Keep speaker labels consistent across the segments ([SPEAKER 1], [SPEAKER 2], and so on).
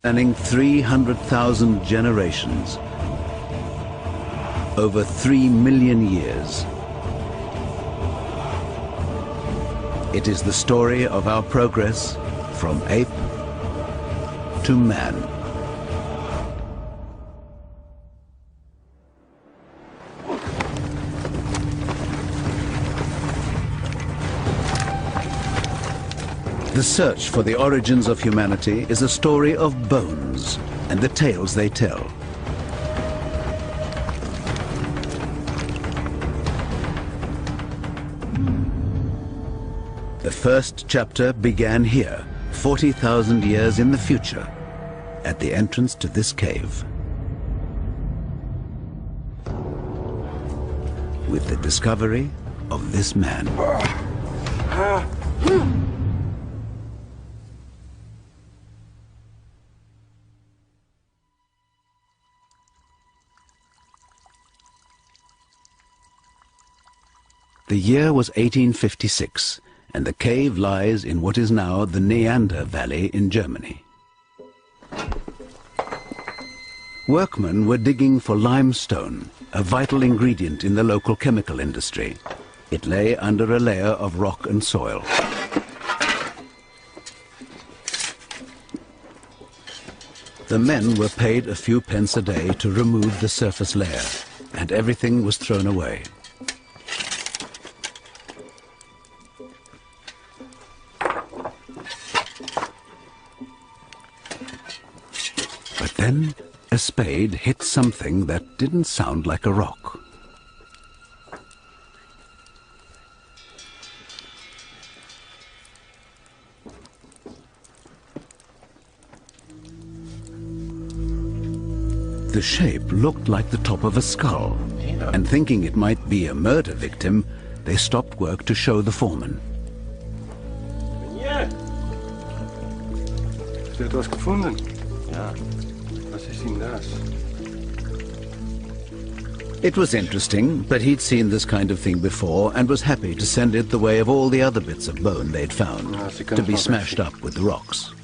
[SPEAKER 1] Spanning 300,000 generations, over 3 million years. It is the story of our progress from ape to man. The search for the origins of humanity is a story of bones and the tales they tell. The first chapter began here, 40,000 years in the future, at the entrance to this cave. With the discovery of this man. The year was 1856, and the cave lies in what is now the Neander Valley in Germany. Workmen were digging for limestone, a vital ingredient in the local chemical industry. It lay under a layer of rock and soil. The men were paid a few pence a day to remove the surface layer, and everything was thrown away. But then a spade hit something that didn't sound like a rock. The shape looked like the top of a skull, and thinking it might be a murder victim, they stopped work to show the foreman.
[SPEAKER 2] Hast du etwas gefunden? Ja. Was ist denn das?
[SPEAKER 1] It was interesting, but he'd seen this kind of thing before and was happy to send it the way of all the other bits of bone they'd found, to be smashed up with the rocks.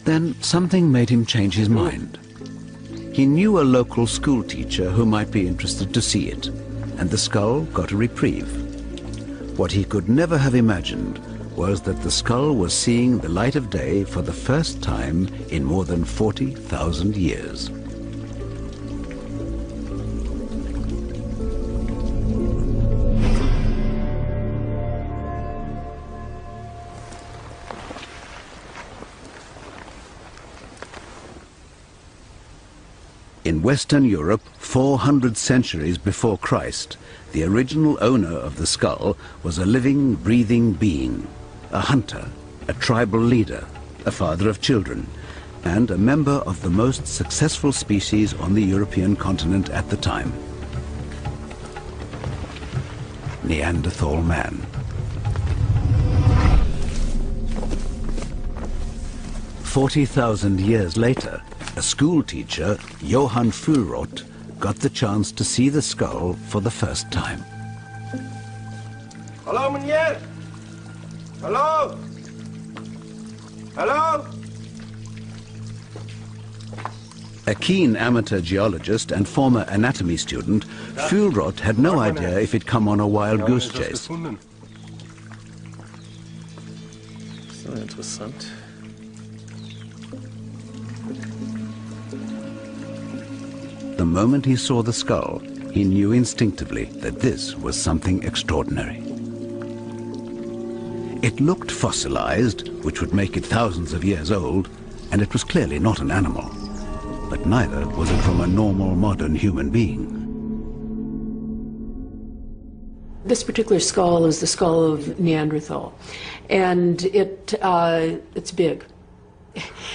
[SPEAKER 1] Then something made him change his mind. He knew a local school teacher who might be interested to see it, and the skull got a reprieve. What he could never have imagined was that the skull was seeing the light of day for the first time in more than 40,000 years. In Western Europe, 400 centuries before Christ, the original owner of the skull was a living, breathing being, a hunter, a tribal leader, a father of children, and a member of the most successful species on the European continent at the time. Neanderthal man. 40,000 years later, a school teacher, Johann Fuhlrott, got the chance to see the skull for the first time.
[SPEAKER 2] Hallo meneer! Hallo! Hallo!
[SPEAKER 1] A keen amateur geologist and former anatomy student, Fuhlrott had no idea if he'd come on a wild goose chase.
[SPEAKER 2] So interessant.
[SPEAKER 1] The moment he saw the skull, he knew instinctively that this was something extraordinary. It looked fossilized, which would make it thousands of years old, and it was clearly not an animal. But neither was it from a normal modern human being.
[SPEAKER 3] This particular skull is the skull of Neanderthal, and it's big.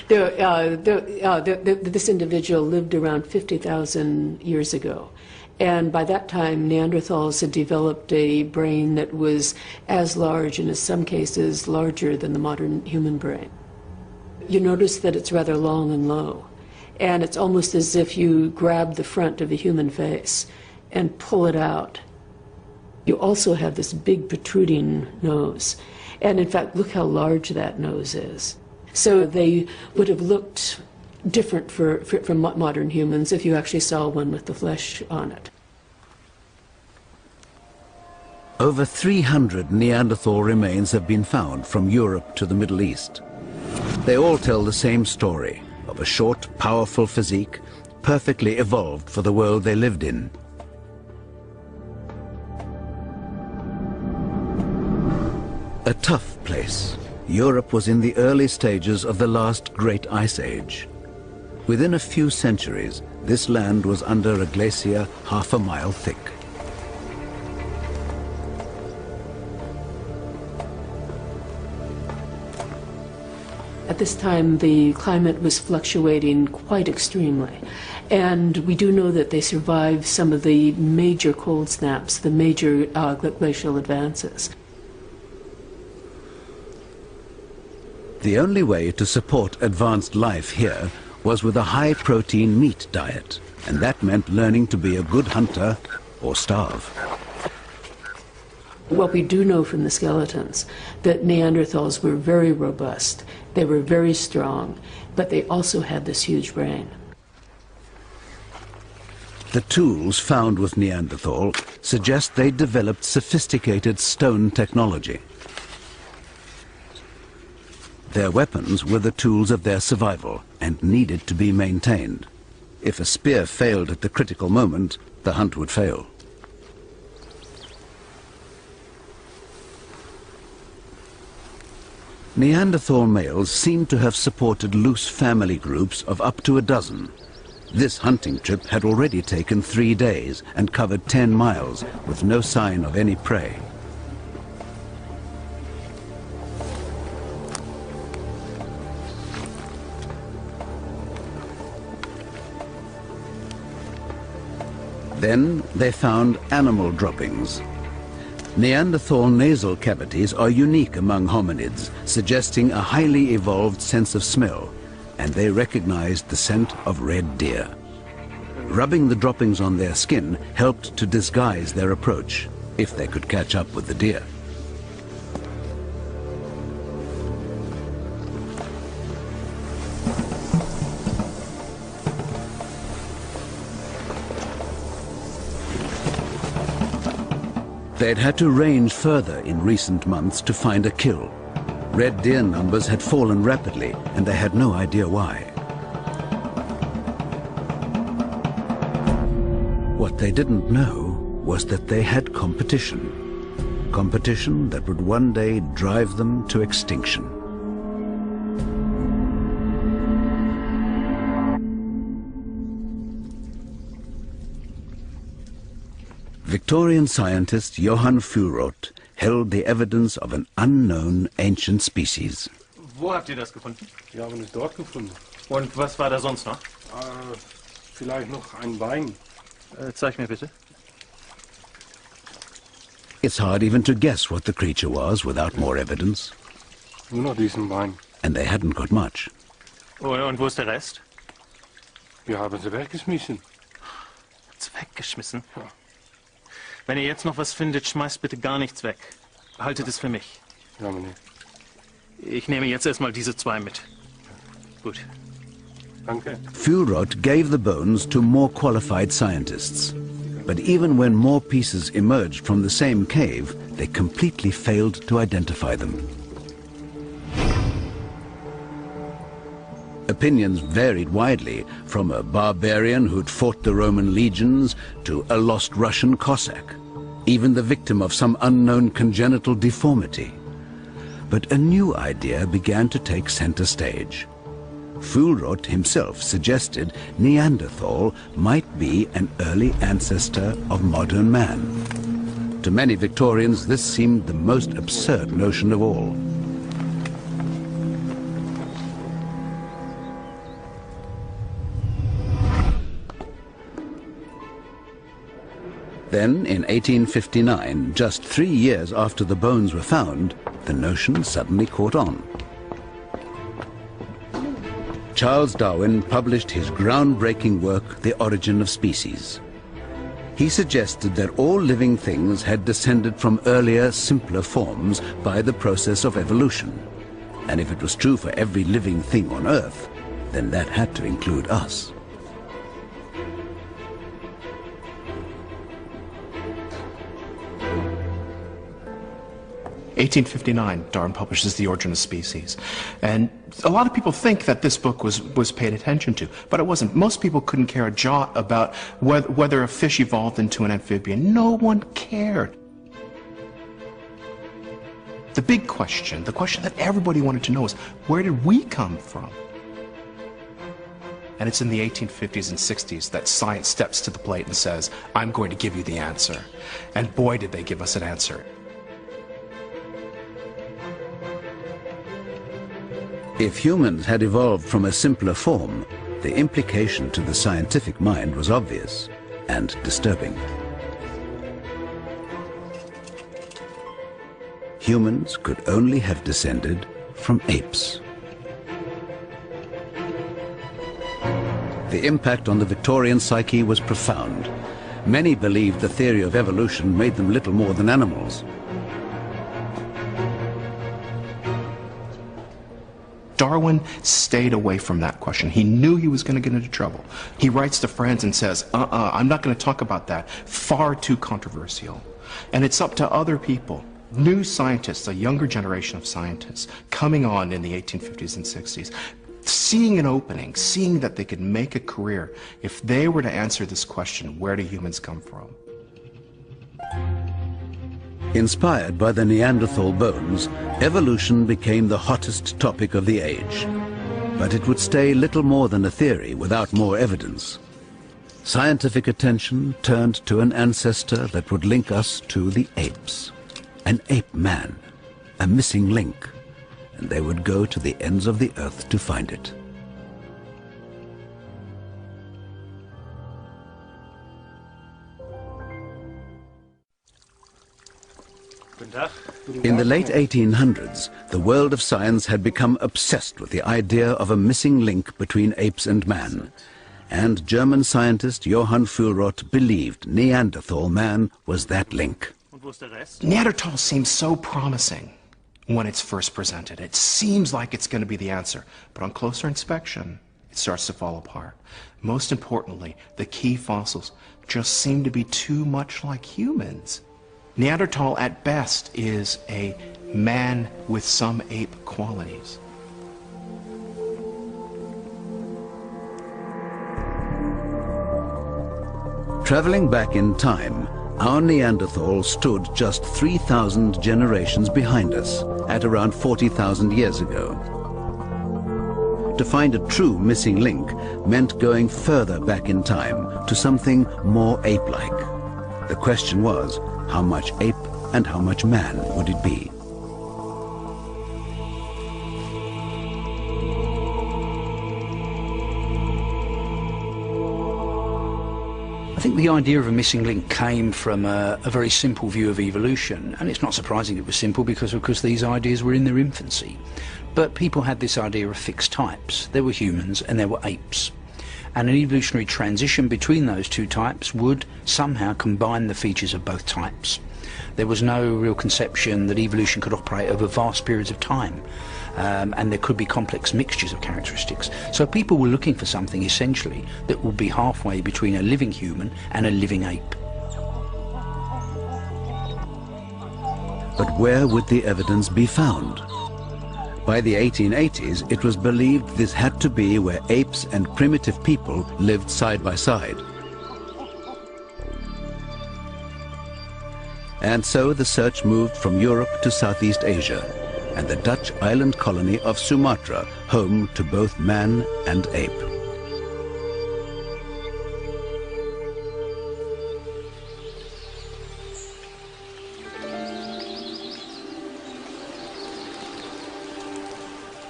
[SPEAKER 3] This individual lived around 50,000 years ago, and by that time Neanderthals had developed a brain that was as large and in some cases larger than the modern human brain. You notice that it's rather long and low, and it's almost as if you grab the front of the human face and pull it out. You also have this big protruding nose. And in fact, look how large that nose is. So they would have looked different from modern humans if you actually saw one with the flesh on it.
[SPEAKER 1] Over 300 Neanderthal remains have been found from Europe to the Middle East. They all tell the same story of a short, powerful physique, perfectly evolved for the world they lived in. A tough place. Europe was in the early stages of the last great ice age. Within a few centuries, this land was under a glacier half a mile thick.
[SPEAKER 3] At this time, the climate was fluctuating quite extremely. And we do know that they survived some of the major cold snaps, the major glacial advances.
[SPEAKER 1] The only way to support advanced life here was with a high-protein meat diet, and that meant learning to be a good hunter or starve.
[SPEAKER 3] What we do know from the skeletons, that Neanderthals were very robust, they were very strong, but they also had this huge brain.
[SPEAKER 1] The tools found with Neanderthal suggest they developed sophisticated stone technology. Their weapons were the tools of their survival and needed to be maintained. If a spear failed at the critical moment, the hunt would fail. Neanderthal males seem to have supported loose family groups of up to a dozen. This hunting trip had already taken 3 days and covered 10 miles with no sign of any prey. Then they found animal droppings. Neanderthal nasal cavities are unique among hominids, suggesting a highly evolved sense of smell, and they recognized the scent of red deer. Rubbing the droppings on their skin helped to disguise their approach, if they could catch up with the deer. They'd had to range further in recent months to find a kill. Red deer numbers had fallen rapidly, and they had no idea why. What they didn't know was that they had competition. Competition that would one day drive them to extinction. Victorian scientist Johann Fuhlrott held the evidence of an unknown ancient species.
[SPEAKER 4] Wo habt ihr das gefunden?
[SPEAKER 2] Wir haben es dort gefunden.
[SPEAKER 4] Und was war da sonst noch?
[SPEAKER 2] Vielleicht noch ein Bein.
[SPEAKER 4] Zeig mir bitte.
[SPEAKER 1] It's hard even to guess what the creature was without more evidence.
[SPEAKER 2] Nur noch diesen Bein.
[SPEAKER 1] And they hadn't got much.
[SPEAKER 4] Und wo ist der Rest?
[SPEAKER 2] Wir haben sie weggeschmissen.
[SPEAKER 4] Hat's weggeschmissen?
[SPEAKER 2] Ja.
[SPEAKER 4] Wenn ihr jetzt noch was findet, schmeißt bitte gar nichts weg. Behaltet es für mich.
[SPEAKER 2] Ja, meneer.
[SPEAKER 4] Ich nehme jetzt erstmal diese 2 mit. Gut.
[SPEAKER 2] Danke.
[SPEAKER 1] Fuhlrott gave the bones to more qualified scientists. But even when more pieces emerged from the same cave, they completely failed to identify them. Opinions varied widely, from a barbarian who'd fought the Roman legions to a lost Russian Cossack, even the victim of some unknown congenital deformity. But a new idea began to take center stage. Fuhlrott himself suggested Neanderthal might be an early ancestor of modern man. To many Victorians, this seemed the most absurd notion of all. Then, in 1859, just 3 years after the bones were found, the notion suddenly caught on. Charles Darwin published his groundbreaking work, The Origin of Species. He suggested that all living things had descended from earlier, simpler forms by the process of evolution. And if it was true for every living thing on Earth, then that had to include us.
[SPEAKER 5] In 1859, Darwin publishes The Origin of Species. And a lot of people think that this book was paid attention to, but it wasn't. Most people couldn't care a jot about whether a fish evolved into an amphibian. No one cared. The big question, the question that everybody wanted to know is, where did we come from? And it's in the 1850s and 60s that science steps to the plate and says, I'm going to give you the answer. And boy, did they give us an answer.
[SPEAKER 1] If humans had evolved from a simpler form, the implication to the scientific mind was obvious and disturbing. Humans could only have descended from apes. The impact on the Victorian psyche was profound. Many believed the theory of evolution made them little more than animals.
[SPEAKER 5] Darwin stayed away from that question. He knew he was going to get into trouble. He writes to friends and says, I'm not going to talk about that. Far too controversial. And it's up to other people, new scientists, a younger generation of scientists, coming on in the 1850s and 60s, seeing an opening, seeing that they could make a career if they were to answer this question, where do humans come from?
[SPEAKER 1] Inspired by the Neanderthal bones, evolution became the hottest topic of the age. But it would stay little more than a theory without more evidence. Scientific attention turned to an ancestor that would link us to the apes. An ape man, a missing link, and they would go to the ends of the earth to find it. In the late 1800s, the world of science had become obsessed with the idea of a missing link between apes and man. And German scientist Johann Fuhlrott believed Neanderthal man was that link.
[SPEAKER 5] Neanderthal seems so promising when it's first presented. It seems like it's going to be the answer. But on closer inspection, it starts to fall apart. Most importantly, the key fossils just seem to be too much like humans. Neanderthal at best is a man with some ape qualities.
[SPEAKER 1] Traveling back in time, our Neanderthal stood just 3,000 generations behind us at around 40,000 years ago. To find a true missing link meant going further back in time to something more ape-like. The question was, how much ape and how much man would it be?
[SPEAKER 6] I think the idea of a missing link came from a very simple view of evolution, and it's not surprising it was simple because, of course, these ideas were in their infancy. But people had this idea of fixed types. There were humans and there were apes. And an evolutionary transition between those two types would somehow combine the features of both types. There was no real conception that evolution could operate over vast periods of time, and there could be complex mixtures of characteristics. So people were looking for something essentially that would be halfway between a living human and a living ape.
[SPEAKER 1] But where would the evidence be found? By the 1880s, it was believed this had to be where apes and primitive people lived side by side. And so the search moved from Europe to Southeast Asia and the Dutch island colony of Sumatra, home to both man and ape.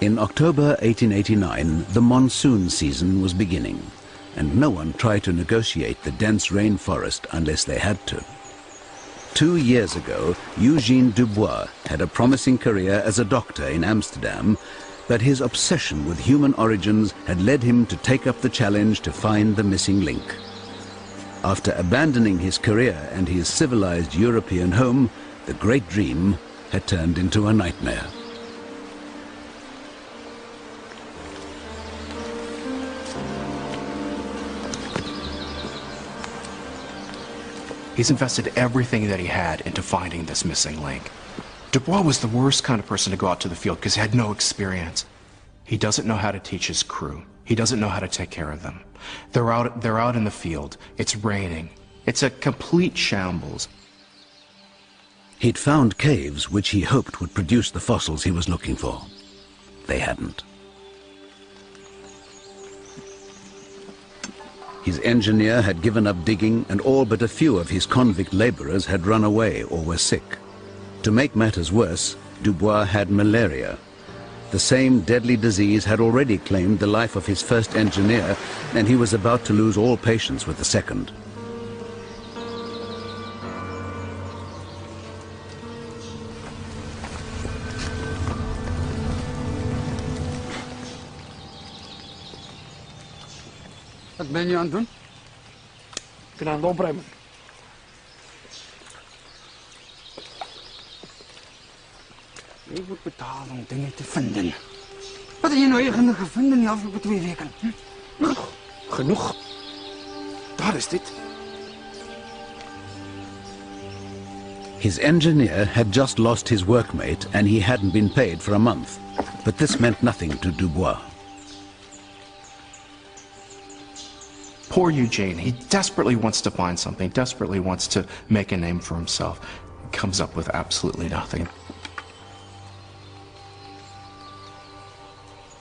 [SPEAKER 1] In October 1889, the monsoon season was beginning, and no one tried to negotiate the dense rainforest unless they had to. 2 years ago, Eugene Dubois had a promising career as a doctor in Amsterdam, but his obsession with human origins had led him to take up the challenge to find the missing link. After abandoning his career and his civilized European home, the great dream had turned into a nightmare.
[SPEAKER 5] He's invested everything that he had into finding this missing link. Dubois was the worst kind of person to go out to the field because he had no experience. He doesn't know how to teach his crew. He doesn't know how to take care of them. They're out in the field. It's raining. It's a complete shambles.
[SPEAKER 1] He'd found caves which he hoped would produce the fossils he was looking for. They hadn't. His engineer had given up digging, and all but a few of his convict laborers had run away or were sick. To make matters worse, Dubois had malaria. The same deadly disease had already claimed the life of his first engineer, and he was about to lose all patience with the second.
[SPEAKER 7] Wat ben je aan het doen? Ik ben aan het opruimen. Je moet betalen om dingen te vinden. Wat heb je nou eigenlijk gevonden in de afgelopen 2 weken? Genoeg. Genoeg. Daar is dit.
[SPEAKER 1] His engineer had just lost his workmate and he hadn't been paid for a month. But this meant nothing to Dubois.
[SPEAKER 5] Poor Eugene, he desperately wants to find something, desperately wants to make a name for himself. He comes up with absolutely nothing.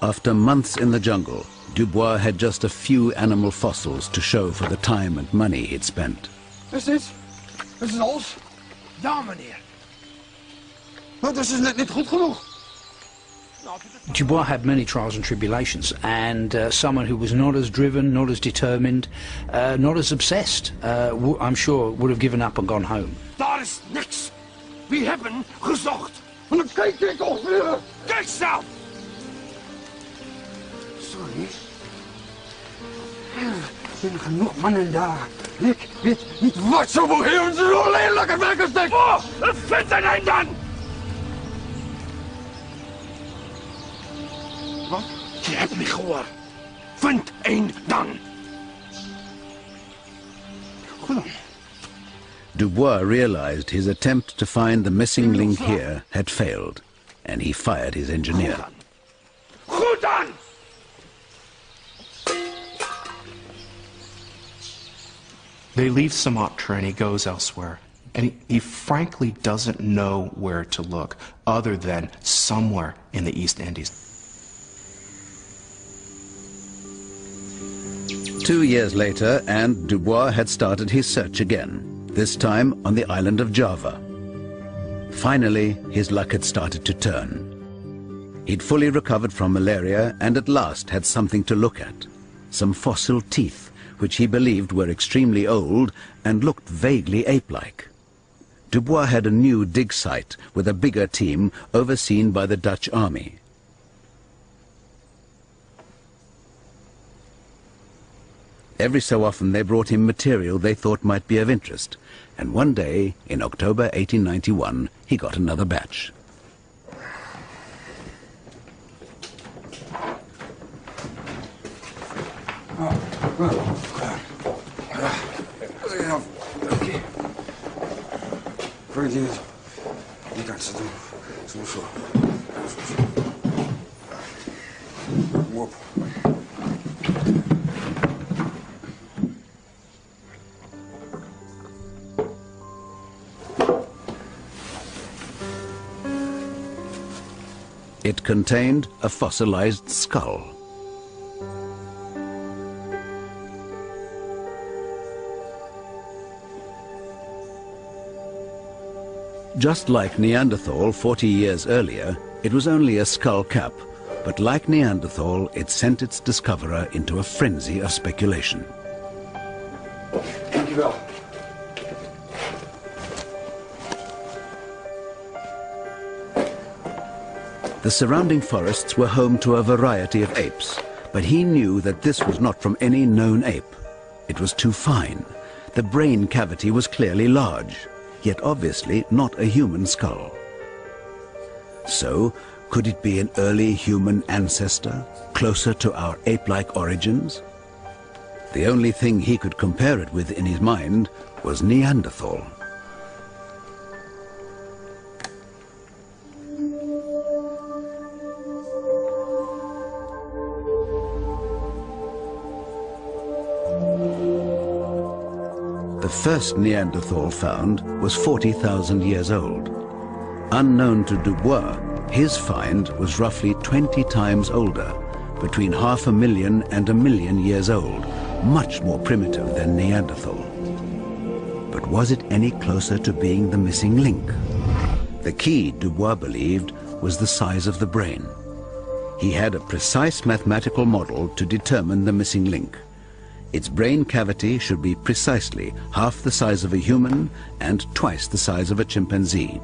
[SPEAKER 1] After months in the jungle, Dubois had just a few animal fossils to show for the time and money he'd spent.
[SPEAKER 7] Is dit? Dit is alles? Ja, meneer. Maar dat is net niet goed genoeg.
[SPEAKER 6] Dubois had many trials and tribulations, and someone who was not as driven, not as determined, not as obsessed, I'm sure would have given up and gone home.
[SPEAKER 7] Daar is niks. We hebben gezocht. En dan kijk ik ongeveer. Kijk zelf. Sorry. Er zijn genoeg mannen daar. Ik weet niet wat ze voor heel zo lelijke werkers denken. Oh, vind er een dan! Wat? Je hebt me gehoord. Vind een dan. Goed dan.
[SPEAKER 1] Dubois realized his attempt to find the missing link here had failed, and he fired his engineer.
[SPEAKER 7] Goed dan!
[SPEAKER 5] They leave Sumatra and he goes elsewhere. And he frankly doesn't know where to look other than somewhere in the East Indies.
[SPEAKER 1] 2 years later, and Dubois had started his search again, this time on the island of Java. Finally, his luck had started to turn. He'd fully recovered from malaria and at last had something to look at. Some fossil teeth, which he believed were extremely old and looked vaguely ape-like. Dubois had a new dig site with a bigger team overseen by the Dutch army. Every so often they brought him material they thought might be of interest, and one day, in October 1891, he got another batch.
[SPEAKER 7] Oké. Voor je die kant zetten. Zo. Wop.
[SPEAKER 1] It contained a fossilized skull. Just like Neanderthal 40 years earlier, it was only a skull cap, but like Neanderthal, it sent its discoverer into a frenzy of speculation.
[SPEAKER 7] Dankjewel.
[SPEAKER 1] The surrounding forests were home to a variety of apes, but he knew that this was not from any known ape. It was too fine. the brain cavity was clearly large, yet obviously not a human skull. So, could it be an early human ancestor, closer to our ape-like origins? The only thing he could compare it with in his mind was Neanderthal. The first Neanderthal found was 40,000 years old. Unknown to Dubois, his find was roughly 20 times older, between 500,000 and 1 million years old, much more primitive than Neanderthal. But was it any closer to being the missing link? The key, Dubois believed, was the size of the brain. He had a precise mathematical model to determine the missing link. Its brain cavity should be precisely half the size of a human and twice the size of a chimpanzee.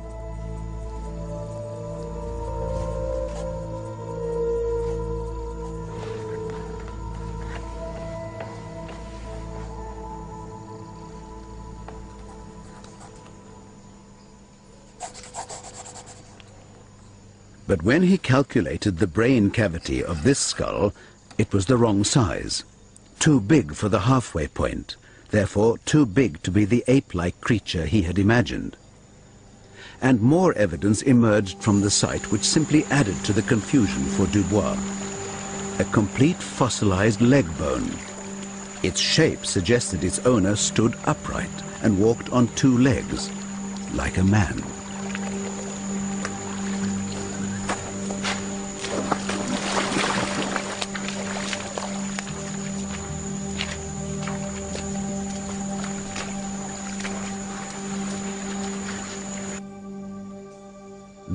[SPEAKER 1] But when he calculated the brain cavity of this skull, it was the wrong size. Too big for the halfway point, therefore too big to be the ape-like creature he had imagined. And more evidence emerged from the site which simply added to the confusion for Dubois. A complete fossilized leg bone. Its shape suggested its owner stood upright and walked on 2 legs, like a man.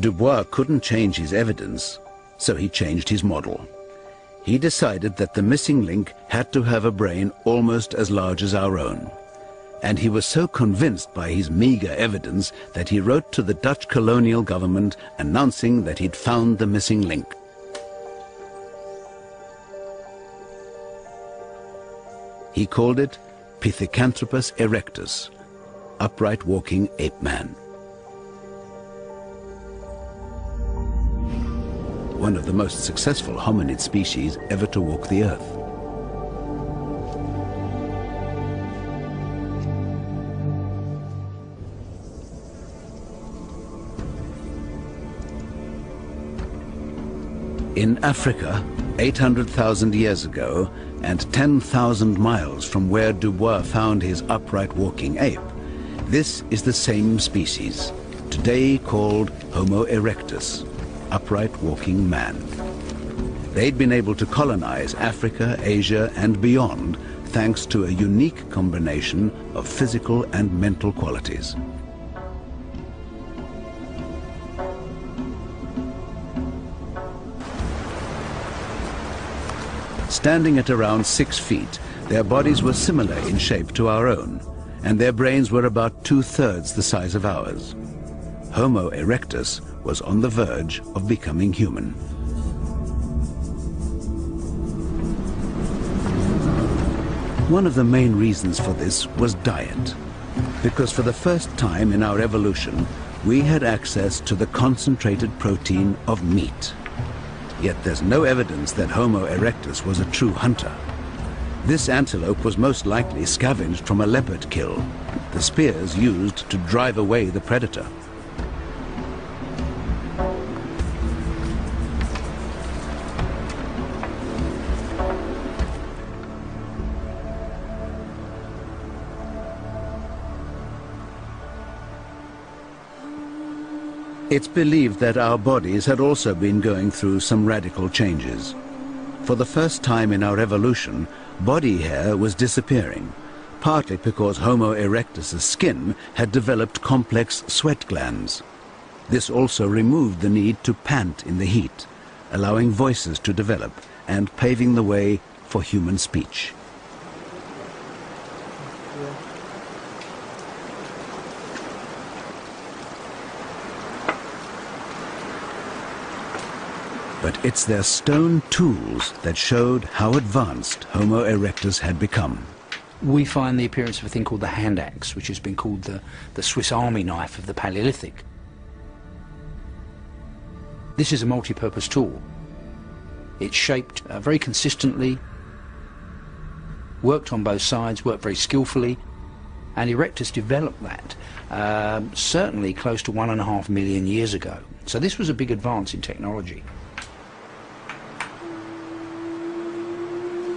[SPEAKER 1] Dubois couldn't change his evidence, so he changed his model. He decided that the missing link had to have a brain almost as large as our own. And he was so convinced by his meager evidence that he wrote to the Dutch colonial government announcing that he'd found the missing link. He called it Pithecanthropus erectus, upright walking ape man. One of the most successful hominid species ever to walk the earth. In Africa, 800,000 years ago, and 10,000 miles from where Dubois found his upright walking ape, this is the same species, today called Homo erectus, upright walking man. They'd been able to colonize Africa, Asia, and beyond thanks to a unique combination of physical and mental qualities. Standing at around 6 feet, their bodies were similar in shape to our own, and their brains were about 2/3 the size of ours. Homo erectus was on the verge of becoming human. One of the main reasons for this was diet, because for the first time in our evolution, we had access to the concentrated protein of meat. Yet there's no evidence that Homo erectus was a true hunter. This antelope was most likely scavenged from a leopard kill, the spears used to drive away the predator. It's believed that our bodies had also been going through some radical changes. For the first time in our evolution, body hair was disappearing, partly because Homo erectus' skin had developed complex sweat glands. This also removed the need to pant in the heat, allowing voices to develop and paving the way for human speech. But it's their stone tools that showed how advanced Homo erectus had become.
[SPEAKER 6] we find the appearance of a thing called the hand axe, which has been called the Swiss Army knife of the Paleolithic. This is a multi-purpose tool. It's shaped very consistently, worked on both sides, worked very skillfully, and Erectus developed that certainly close to 1.5 million years ago. So this was a big advance in technology.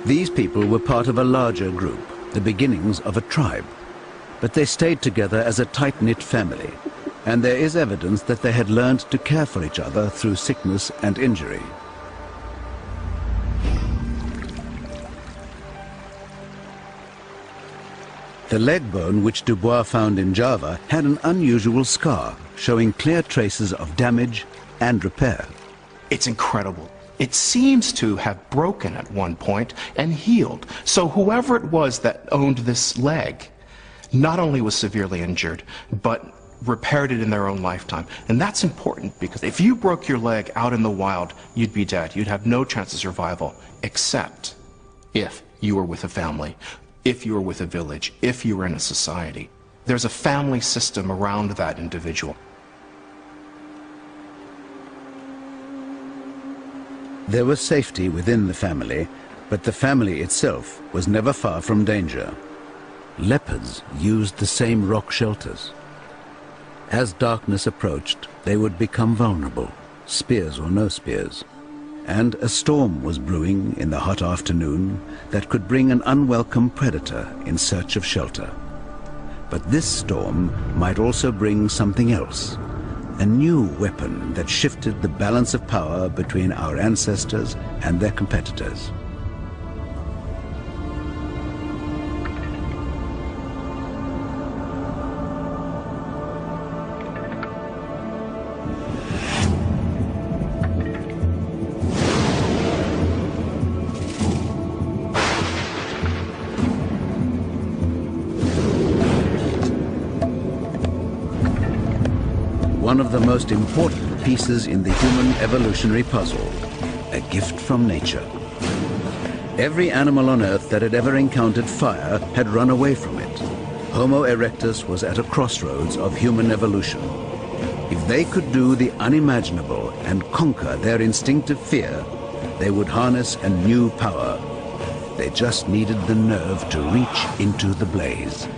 [SPEAKER 1] These people were part of a larger group, the beginnings of a tribe. But they stayed together as a tight-knit family, and there is evidence that they had learned to care for each other through sickness and injury. The leg bone which Dubois found in Java had an unusual scar, showing clear traces of damage and repair.
[SPEAKER 5] It's incredible. It seems to have broken at one point and healed. So whoever it was that owned this leg not only was severely injured, but repaired it in their own lifetime. And that's important because if you broke your leg out in the wild, you'd be dead. You'd have no chance of survival, except if you were with a family, if you were with a village, if you were in a society. There's a family system around that individual.
[SPEAKER 1] There was safety within the family, but the family itself was never far from danger. Leopards used the same rock shelters. As darkness approached, they would become vulnerable, spears or no spears. And a storm was brewing in the hot afternoon that could bring an unwelcome predator in search of shelter. But this storm might also bring something else. A new weapon that shifted the balance of power between our ancestors and their competitors. One of the most important pieces in the human evolutionary puzzle, a gift from nature. Every animal on Earth that had ever encountered fire had run away from it. Homo erectus was at a crossroads of human evolution. If they could do the unimaginable and conquer their instinctive fear, they would harness a new power. They just needed the nerve to reach into the blaze.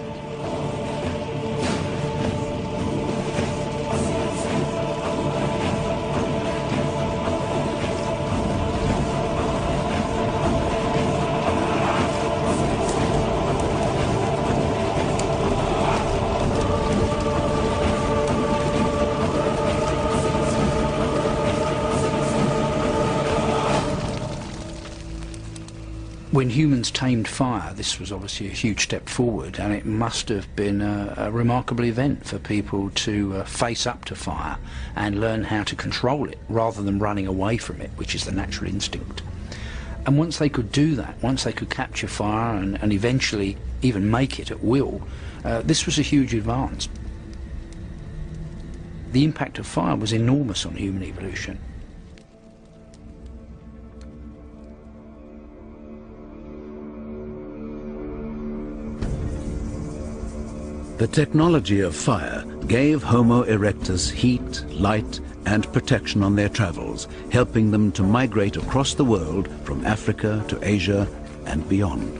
[SPEAKER 6] When humans tamed fire, this was obviously a huge step forward, and it must have been a remarkable event for people to face up to fire and learn how to control it rather than running away from it, which is the natural instinct. And once they could do that, once they could capture fire and eventually even make it at will, this was a huge advance. The impact of fire was enormous on human evolution.
[SPEAKER 1] The technology of fire gave Homo erectus heat, light, and protection on their travels, helping them to migrate across the world from Africa to Asia and beyond.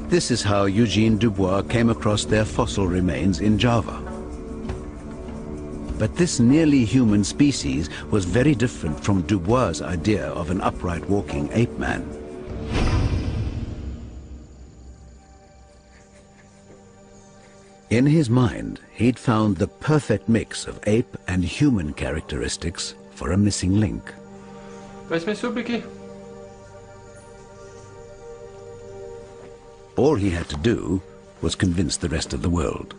[SPEAKER 1] This is how Eugene Dubois came across their fossil remains in Java. But this nearly human species was very different from Dubois' idea of an upright walking ape man. In his mind, he'd found the perfect mix of ape and human characteristics for a missing link. All he had to do was convince the rest of the world.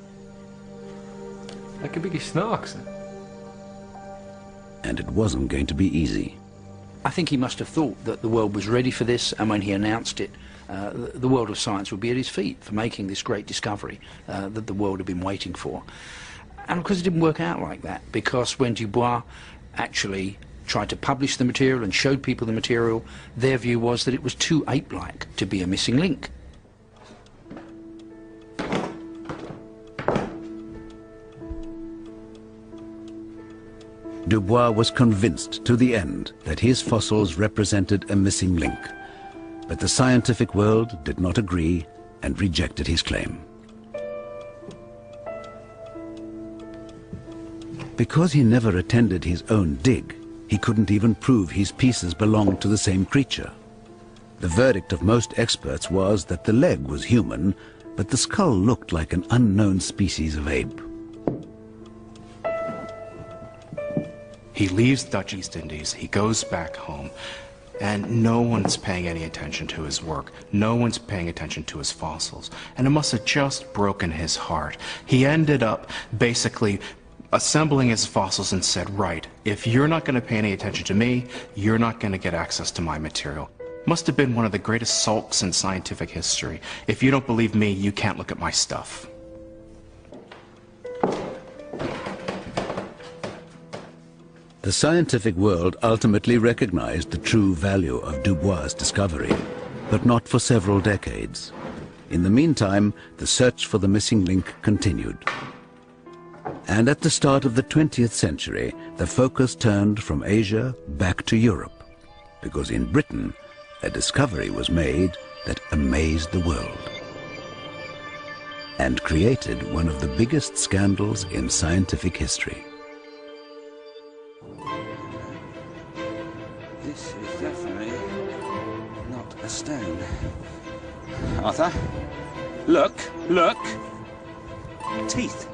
[SPEAKER 1] And it wasn't going to be easy.
[SPEAKER 6] I think he must have thought that the world was ready for this, and when he announced it, the world of science would be at his feet for making this great discovery that the world had been waiting for. And of course it didn't work out like that, because when Dubois actually tried to publish the material and showed people the material, their view was that it was too ape-like to be a missing link.
[SPEAKER 1] Dubois was convinced to the end that his fossils represented a missing link, but the scientific world did not agree and rejected his claim. Because he never attended his own dig, he couldn't even prove his pieces belonged to the same creature. The verdict of most experts was that the leg was human, but the skull looked like an unknown species of ape.
[SPEAKER 5] He leaves Dutch East Indies, he goes back home, and no one's paying any attention to his work. No one's paying attention to his fossils. And it must have just broken his heart. He ended up basically assembling his fossils and said, right, if you're not going to pay any attention to me, you're not going to get access to my material. Must have been one of the greatest sulks in scientific history. If you don't believe me, you can't look at my stuff.
[SPEAKER 1] The scientific world ultimately recognized the true value of Dubois' discovery, but not for several decades. In the meantime, the search for the missing link continued. And at the start of the 20th century, the focus turned from Asia back to Europe, because in Britain, a discovery was made that amazed the world and created one of the biggest scandals in scientific history.
[SPEAKER 7] This is definitely not a stone. Arthur, look, look. Teeth.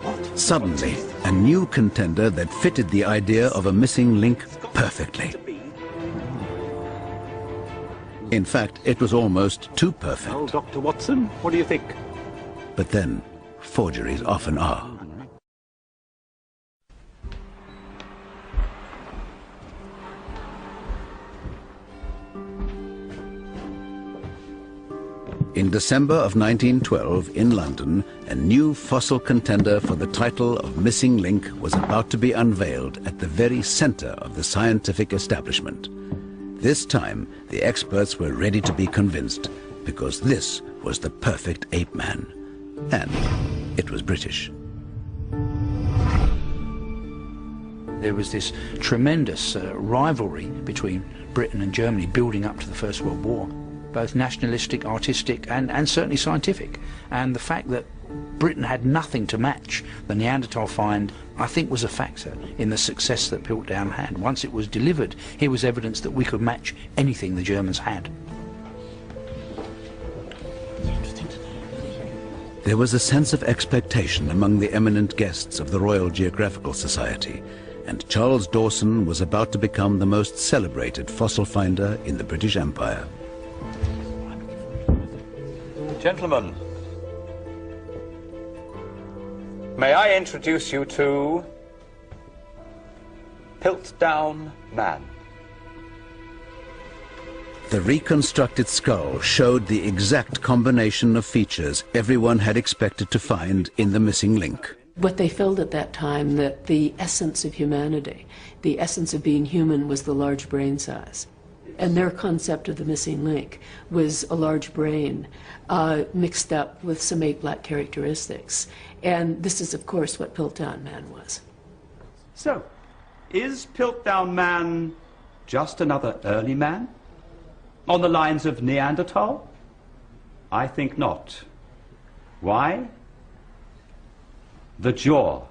[SPEAKER 7] What?
[SPEAKER 1] Suddenly, a new contender that fitted the idea of a missing link perfectly. In fact, it was almost too perfect.
[SPEAKER 8] Well, Dr. Watson, what do you think?
[SPEAKER 1] But then, forgeries often are. In December of 1912, in London, a new fossil contender for the title of Missing Link was about to be unveiled at the very center of the scientific establishment. This time, the experts were ready to be convinced, because this was the perfect ape man. And it was British.
[SPEAKER 6] There was this tremendous rivalry between Britain and Germany building up to the First World War, both nationalistic, artistic, and certainly scientific. And the fact that Britain had nothing to match the Neanderthal find, I think, was a factor in the success that Piltdown had. Once it was delivered, here was evidence that we could match anything the Germans had.
[SPEAKER 1] There was a sense of expectation among the eminent guests of the Royal Geographical Society, and Charles Dawson was about to become the most celebrated fossil finder in the British Empire.
[SPEAKER 9] Gentlemen, may I introduce you to Piltdown Man.
[SPEAKER 1] The reconstructed skull showed the exact combination of features everyone had expected to find in the missing link.
[SPEAKER 3] What they felt at that time, that the essence of humanity, the essence of being human, was the large brain size. And their concept of the missing link was a large brain mixed up with some ape-like characteristics. And this is, of course, what Piltdown Man was.
[SPEAKER 10] So, is Piltdown Man just another early man? On the lines of Neanderthal? I think not. Why? The jaw.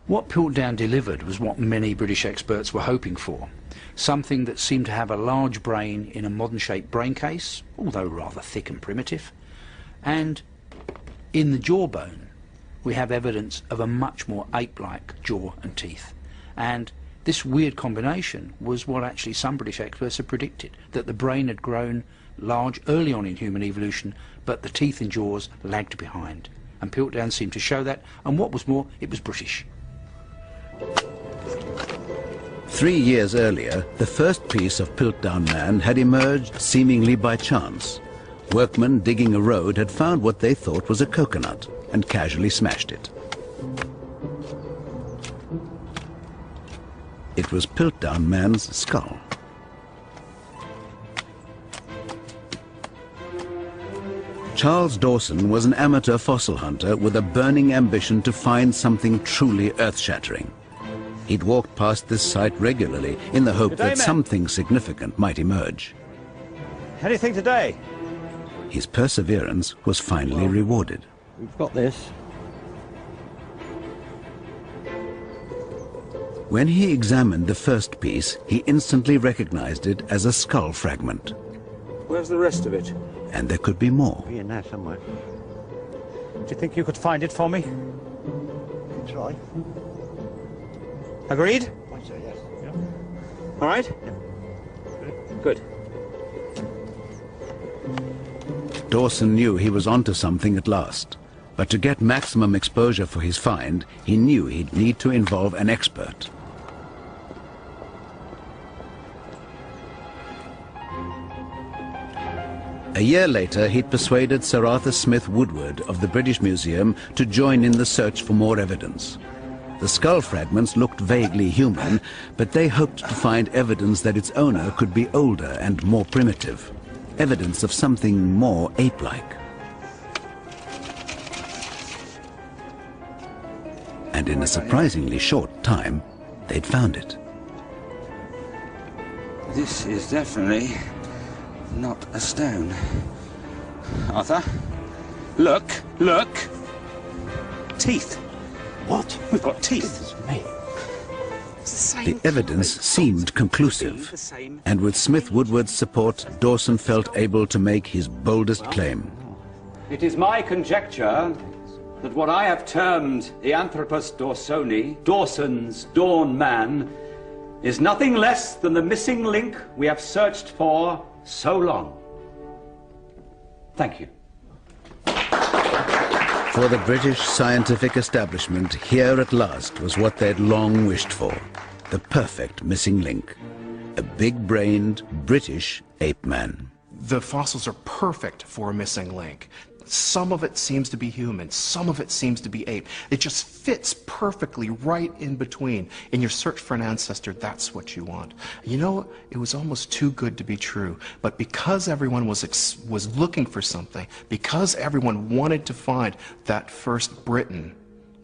[SPEAKER 6] What Piltdown delivered was what many British experts were hoping for. Something that seemed to have a large brain in a modern-shaped brain case, although rather thick and primitive. And in the jawbone, we have evidence of a much more ape-like jaw and teeth. And this weird combination was what actually some British experts had predicted, that the brain had grown large early on in human evolution, but the teeth and jaws lagged behind. And Piltdown seemed to show that, and what was more, it was British.
[SPEAKER 1] 3 years earlier, the first piece of Piltdown Man had emerged seemingly by chance. Workmen digging a road had found what they thought was a coconut and casually smashed it. It was Piltdown Man's skull. Charles Dawson was an amateur fossil hunter with a burning ambition to find something truly earth-shattering. He'd walked past this site regularly in the hope that something significant might emerge.
[SPEAKER 11] How do you think today?
[SPEAKER 1] His perseverance was finally rewarded.
[SPEAKER 11] We've got this.
[SPEAKER 1] When he examined the first piece, he instantly recognized it as a skull fragment.
[SPEAKER 11] Where's the rest of it?
[SPEAKER 1] And there could be more.
[SPEAKER 11] Be in there somewhere. Do you think you could find it for me?
[SPEAKER 7] Try.
[SPEAKER 11] Agreed?
[SPEAKER 7] I say yes.
[SPEAKER 11] Yeah. All right? Good.
[SPEAKER 1] Dawson knew he was onto something at last. But to get maximum exposure for his find, he knew he'd need to involve an expert. A year later, he'd persuaded Sir Arthur Smith Woodward of the British Museum to join in the search for more evidence. The skull fragments looked vaguely human, but they hoped to find evidence that its owner could be older and more primitive. Evidence of something more ape-like. And in a surprisingly short time, they'd found it.
[SPEAKER 7] This is definitely not a stone. Arthur, look, look. Teeth.
[SPEAKER 11] What?
[SPEAKER 7] We've got teeth.
[SPEAKER 1] The evidence seemed conclusive, and with Smith Woodward's support, Dawson felt able to make his boldest claim.
[SPEAKER 10] It is my conjecture that what I have termed the Anthropus dawsoni, Dawson's Dawn Man, is nothing less than the missing link we have searched for so long. Thank you.
[SPEAKER 1] For the British scientific establishment, here at last was what they'd long wished for. The perfect missing link. A big-brained British ape man.
[SPEAKER 5] The fossils are perfect for a missing link. Some of it seems to be human, some of it seems to be ape. It just fits perfectly right in between. In your search for an ancestor, that's what you want. You know, it was almost too good to be true. But because everyone was looking for something, because everyone wanted to find that first Briton,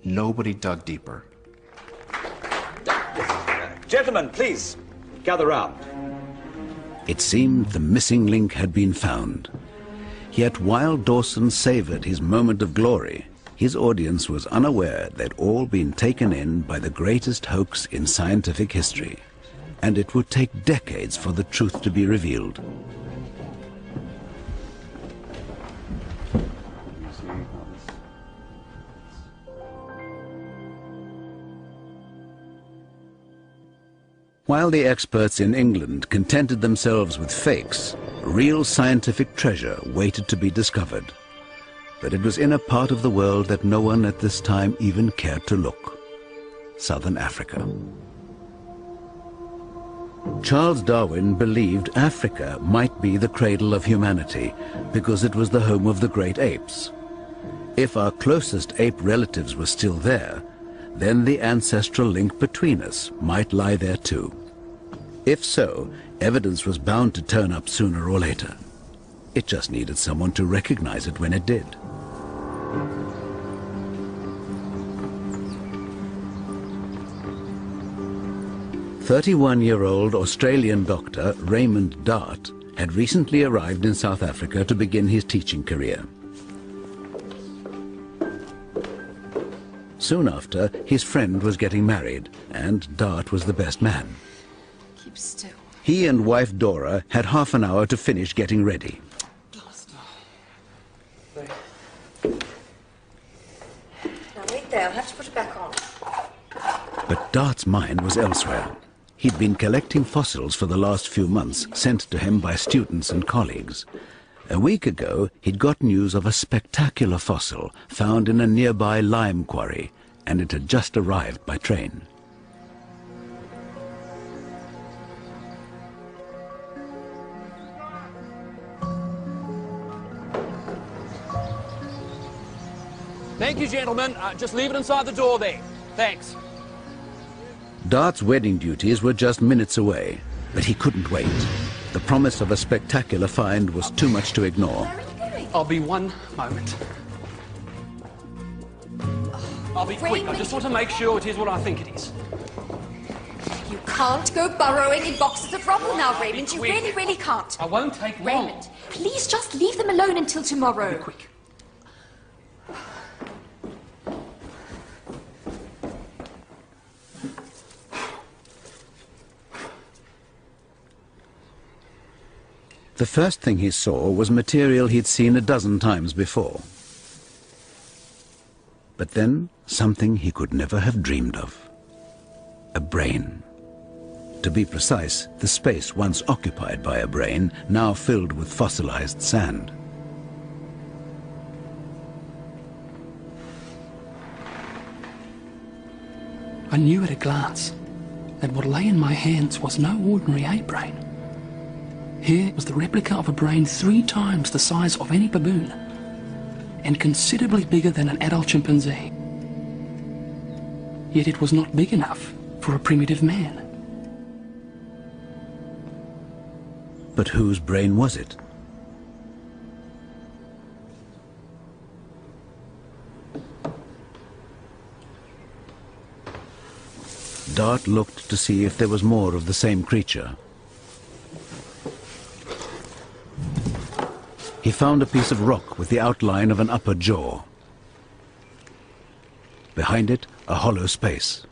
[SPEAKER 5] nobody dug deeper.
[SPEAKER 10] Gentlemen, please, gather round.
[SPEAKER 1] It seemed the missing link had been found. Yet while Dawson savored his moment of glory, his audience was unaware they'd all been taken in by the greatest hoax in scientific history, and it would take decades for the truth to be revealed. While the experts in England contented themselves with fakes, real scientific treasure waited to be discovered. But it was in a part of the world that no one at this time even cared to look. Southern Africa. Charles Darwin believed Africa might be the cradle of humanity because it was the home of the great apes. If our closest ape relatives were still there, then the ancestral link between us might lie there too. If so, evidence was bound to turn up sooner or later. It just needed someone to recognize it when it did. "31-year-old Australian doctor Raymond Dart had recently arrived in South Africa to begin his teaching career. Soon after, his friend was getting married, and Dart was the best man.
[SPEAKER 12] Keep still.
[SPEAKER 1] He and wife Dora had half an hour to finish getting ready.
[SPEAKER 12] Now wait there, I'll have to put it back on.
[SPEAKER 1] But Dart's mind was elsewhere. He'd been collecting fossils for the last few months, sent to him by students and colleagues. A week ago, he'd got news of a spectacular fossil found in a nearby lime quarry, and it had just arrived by train.
[SPEAKER 13] Thank you, gentlemen. Just leave it inside the door there. Thanks.
[SPEAKER 1] Dart's wedding duties were just minutes away, but he couldn't wait. The promise of a spectacular find was too much to ignore.
[SPEAKER 13] I'll be one moment. I'll be quick. I just want to make sure it is what I think it is.
[SPEAKER 12] You can't go burrowing in boxes of rubble now, Raymond. You really, really can't.
[SPEAKER 13] I won't take long.
[SPEAKER 12] Raymond, please just leave them alone until tomorrow.
[SPEAKER 13] Be quick.
[SPEAKER 1] The first thing he saw was material he'd seen a dozen times before. But then, something he could never have dreamed of. A brain. To be precise, the space once occupied by a brain, now filled with fossilized sand.
[SPEAKER 13] I knew at a glance that what lay in my hands was no ordinary ape brain. Here was the replica of a brain 3 times the size of any baboon, and considerably bigger than an adult chimpanzee. Yet it was not big enough for a primitive man.
[SPEAKER 1] But whose brain was it? Dart looked to see if there was more of the same creature. He found a piece of rock with the outline of an upper jaw. Behind it, a hollow space.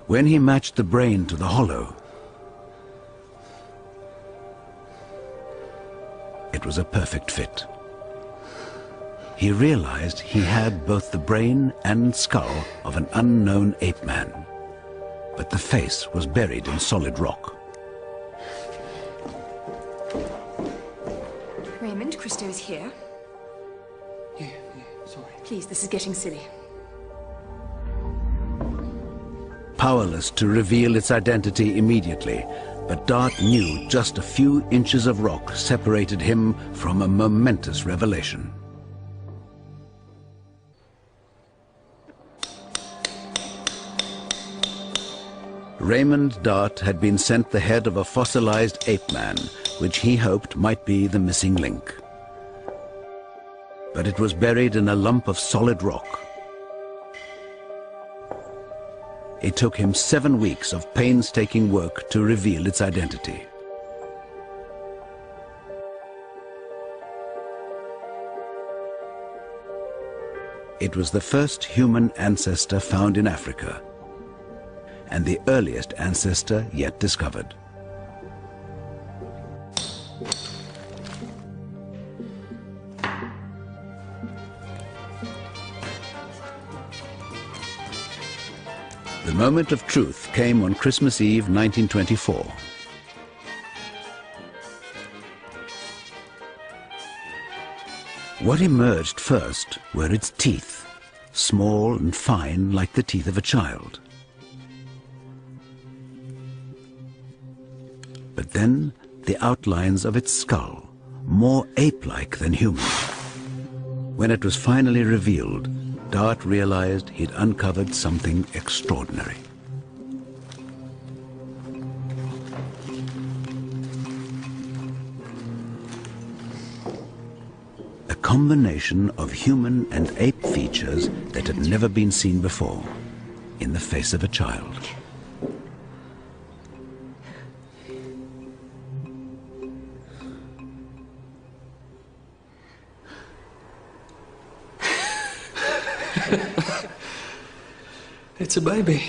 [SPEAKER 1] When he matched the brain to the hollow, it was a perfect fit. He realized he had both the brain and skull of an unknown ape man, but the face was buried in solid rock.
[SPEAKER 12] Raymond, Christo is here.
[SPEAKER 13] Yeah, sorry.
[SPEAKER 12] Please, this is getting silly.
[SPEAKER 1] Powerless to reveal its identity immediately, but Dart knew just a few inches of rock separated him from a momentous revelation. Raymond Dart had been sent the head of a fossilized ape man, which he hoped might be the missing link. But it was buried in a lump of solid rock. It took him 7 weeks of painstaking work to reveal its identity. It was the first human ancestor found in Africa, and the earliest ancestor yet discovered. The moment of truth came on Christmas Eve 1924. What emerged first were its teeth, small and fine like the teeth of a child. But then the outlines of its skull, more ape-like than human. When it was finally revealed, Dart realized he'd uncovered something extraordinary. A combination of human and ape features that had never been seen before in the face of a child.
[SPEAKER 13] It's a baby.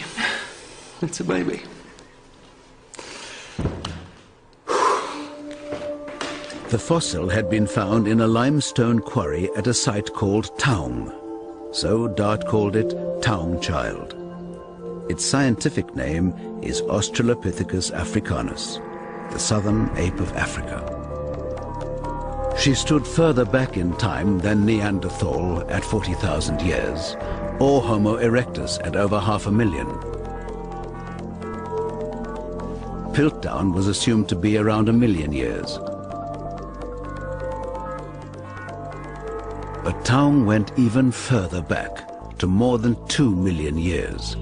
[SPEAKER 13] It's a baby.
[SPEAKER 1] The fossil had been found in a limestone quarry at a site called Taung, so Dart called it Taung Child. Its scientific name is Australopithecus africanus, the southern ape of Africa. She stood further back in time than Neanderthal at 40,000 years, or Homo erectus at over 500,000. Piltdown was assumed to be around 1 million years. But Taung went even further back, to to more than 2 million years.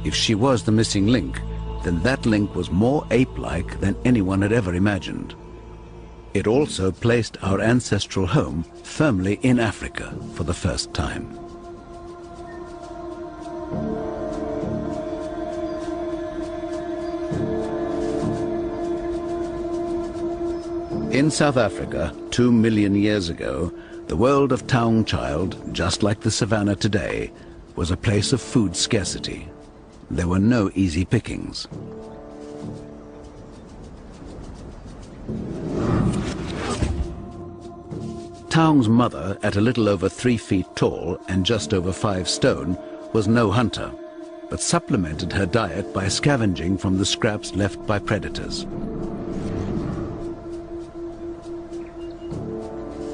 [SPEAKER 1] If she was the missing link, then that link was more ape-like than anyone had ever imagined. It also placed our ancestral home firmly in Africa for the first time. In South Africa, 2 million years ago, the world of Taung Child, just like the savannah today, was a place of food scarcity. There were no easy pickings. Taung's mother, at a little over 3 feet tall and just over 5 stone, was no hunter, but supplemented her diet by scavenging from the scraps left by predators.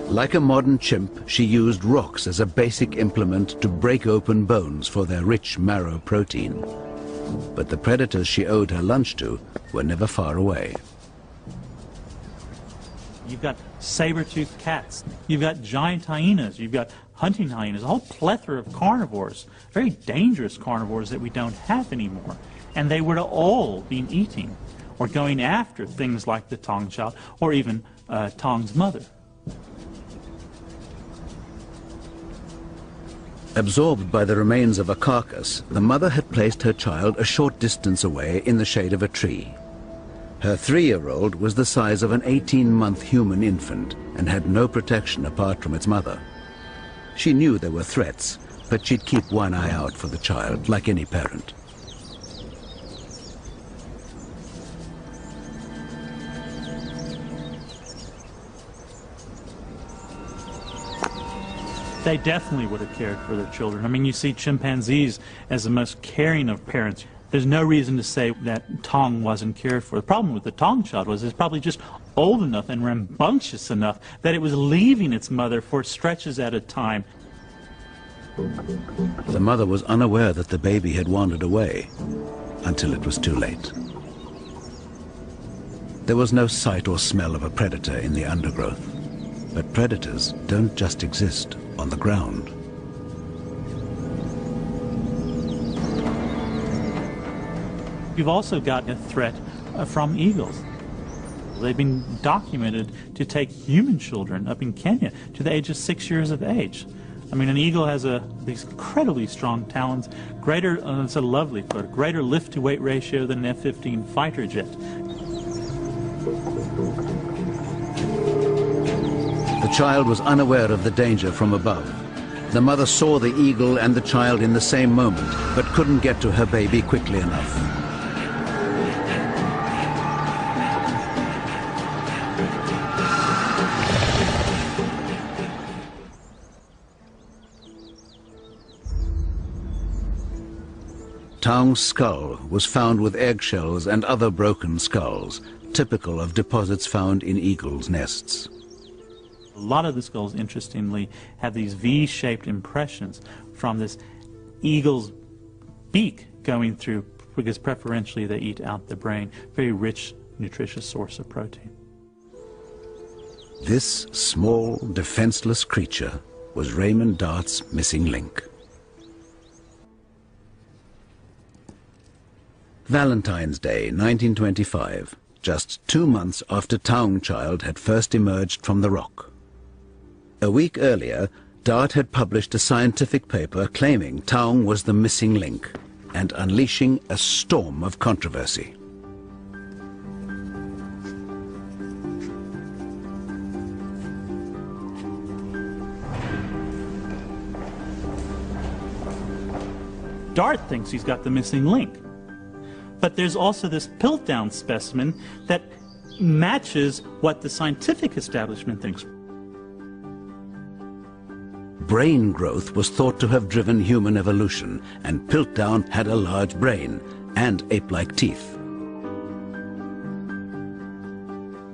[SPEAKER 1] Like a modern chimp, she used rocks as a basic implement to break open bones for their rich marrow protein. But the predators she owed her lunch to were never far away.
[SPEAKER 14] You've got saber-toothed cats, you've got giant hyenas, you've got hunting hyenas, a whole plethora of carnivores, very dangerous carnivores that we don't have anymore. And they would have all been eating or going after things like the Taung Child or even Taung's mother.
[SPEAKER 1] Absorbed by the remains of a carcass, the mother had placed her child a short distance away in the shade of a tree. Her 3-year-old was the size of an 18-month human infant and had no protection apart from its mother. She knew there were threats, but she'd keep one eye out for the child, like any parent.
[SPEAKER 14] They definitely would have cared for their children. I mean, you see chimpanzees as the most caring of parents. There's no reason to say that Taung wasn't cared for. The problem with the Taung Child was it's probably just old enough and rambunctious enough that it was leaving its mother for stretches at a time.
[SPEAKER 1] The mother was unaware that the baby had wandered away until it was too late. There was no sight or smell of a predator in the undergrowth, but predators don't just exist on the ground.
[SPEAKER 14] You've also got a threat from eagles. They've been documented to take human children up in Kenya to the age of 6 years of age. I mean, an eagle has these incredibly strong talons, it's a lovely photo, greater lift-to-weight ratio than an F-15 fighter jet.
[SPEAKER 1] The child was unaware of the danger from above. The mother saw the eagle and the child in the same moment, but couldn't get to her baby quickly enough. Taung's skull was found with eggshells and other broken skulls, typical of deposits found in eagles' nests.
[SPEAKER 14] A lot of the skulls, interestingly, have these V-shaped impressions from this eagle's beak going through, because preferentially they eat out the brain. Very rich, nutritious source of protein.
[SPEAKER 1] This small, defenseless creature was Raymond Dart's missing link. Valentine's Day, 1925, just 2 months after Taung Child had first emerged from the rock. A week earlier, Dart had published a scientific paper claiming Taung was the missing link and unleashing a storm of controversy.
[SPEAKER 14] Dart thinks he's got the missing link. But there's also this Piltdown specimen that matches what the scientific establishment thinks.
[SPEAKER 1] Brain growth was thought to have driven human evolution, and Piltdown had a large brain and ape-like teeth.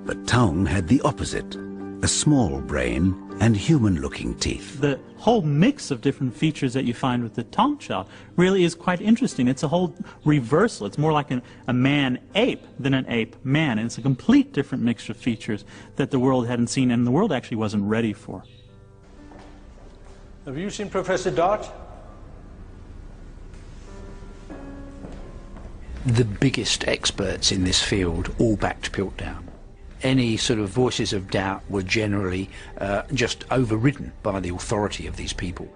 [SPEAKER 1] But Taung had the opposite, a small brain and human-looking teeth.
[SPEAKER 14] The whole mix of different features that you find with the Taung Child really is quite interesting. It's a whole reversal. It's more like a man-ape than an ape-man, and it's a complete different mixture of features that the world hadn't seen and the world actually wasn't ready for.
[SPEAKER 15] Have you seen Professor Dart?
[SPEAKER 6] the biggest experts in this field all backed Piltdown. Any sort of voices of doubt were generally just overridden by the authority of these people.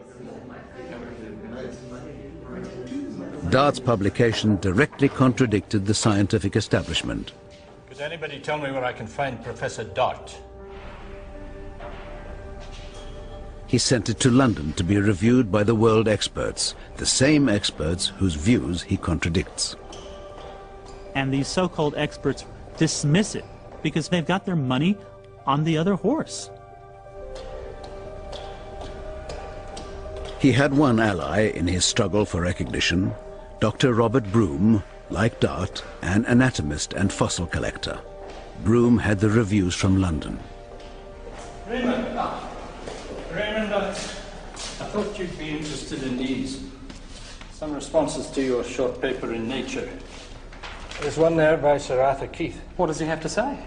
[SPEAKER 1] Dart's publication directly contradicted the scientific establishment.
[SPEAKER 15] Could anybody tell me where I can find Professor Dart?
[SPEAKER 1] He sent it to London to be reviewed by the world experts, the same experts whose views he contradicts.
[SPEAKER 14] And these so-called experts dismiss it because they've got their money on the other horse.
[SPEAKER 1] He had one ally in his struggle for recognition, Dr. Robert Broom, like Dart, an anatomist and fossil collector. Broom had the reviews from London.
[SPEAKER 16] Raymond, I thought you'd be interested in these. Some responses to your short paper in Nature.
[SPEAKER 15] There's one there by Sir Arthur Keith.
[SPEAKER 16] What does he have to say?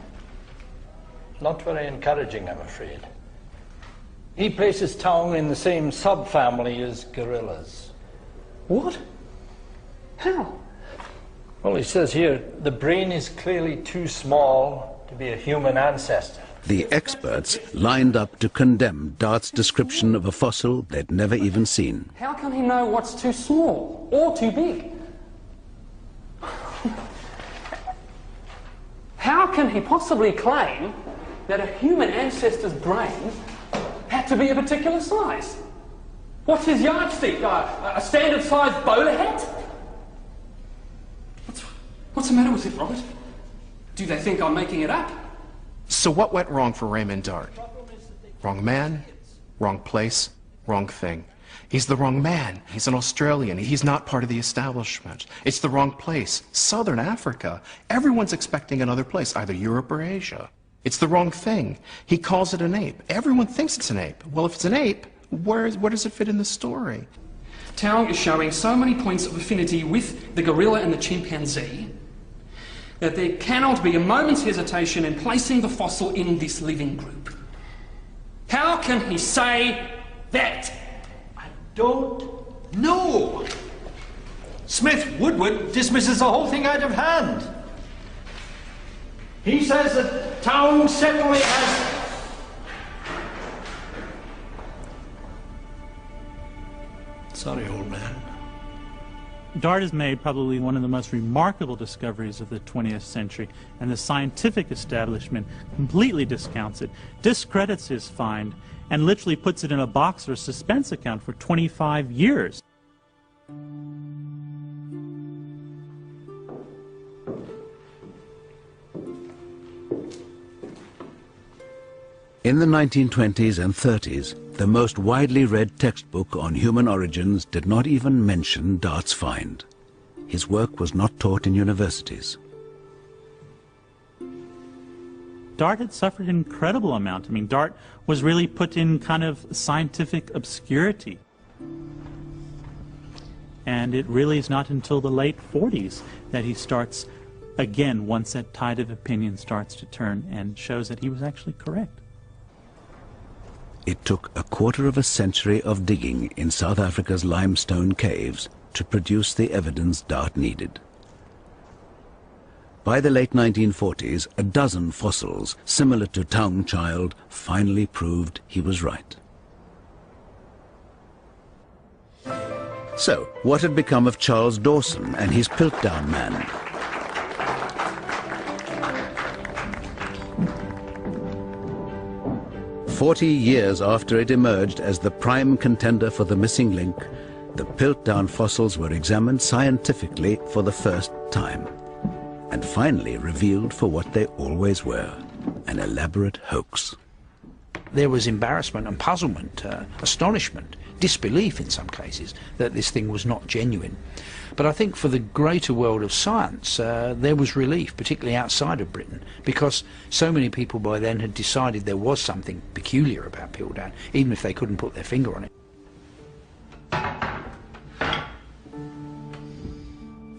[SPEAKER 15] Not very encouraging, I'm afraid. He places Taung in the same subfamily as gorillas.
[SPEAKER 16] What? How?
[SPEAKER 15] Well, he says here, the brain is clearly too small to be a human ancestor.
[SPEAKER 1] The experts lined up to condemn Dart's description of a fossil they'd never even seen.
[SPEAKER 13] How can he know what's too small or too big? How can he possibly claim that a human ancestor's brain had to be a particular size? What's his yardstick? A standard sized bowler hat? What's the matter with it, Robert? Do they think I'm making it up?
[SPEAKER 5] So what went wrong for Raymond Dart? Wrong man, wrong place, wrong thing. He's the wrong man. He's an Australian. He's not part of the establishment. It's the wrong place. Southern Africa. Everyone's expecting another place, either Europe or Asia. It's the wrong thing. He calls it an ape. Everyone thinks it's an ape. Well, if it's an ape, where does it fit in the story?
[SPEAKER 13] Taung is showing so many points of affinity with the gorilla and the chimpanzee that there cannot be a moment's hesitation in placing the fossil in this living group. How can he say that?
[SPEAKER 17] I don't know. Smith Woodward dismisses the whole thing out of hand. He says that Taung certainly has...
[SPEAKER 16] Sorry, old man.
[SPEAKER 14] Dart has made probably one of the most remarkable discoveries of the 20th century, and the scientific establishment completely discounts it, discredits his find, and literally puts it in a box or suspense account for 25 years.
[SPEAKER 1] In the 1920s and 30s, the most widely read textbook on human origins did not even mention Dart's find. His work was not taught in universities.
[SPEAKER 14] Dart had suffered an incredible amount. I mean, Dart was really put in kind of scientific obscurity. And it really is not until the late 40s that he starts, again, once that tide of opinion starts to turn and shows that he was actually correct.
[SPEAKER 1] It took a quarter of a century of digging in South Africa's limestone caves to produce the evidence Dart needed. By the late 1940s, a dozen fossils similar to Taung Child finally proved he was right. So, what had become of Charles Dawson and his Piltdown man? "40 years after it emerged as the prime contender for the missing link, the Piltdown fossils were examined scientifically for the first time, and finally revealed for what they always were, an elaborate hoax."
[SPEAKER 6] There was embarrassment and puzzlement, astonishment, disbelief in some cases that this thing was not genuine. But I think for the greater world of science, there was relief, particularly outside of Britain, because so many people by then had decided there was something peculiar about Piltdown, even if they couldn't put their finger on it.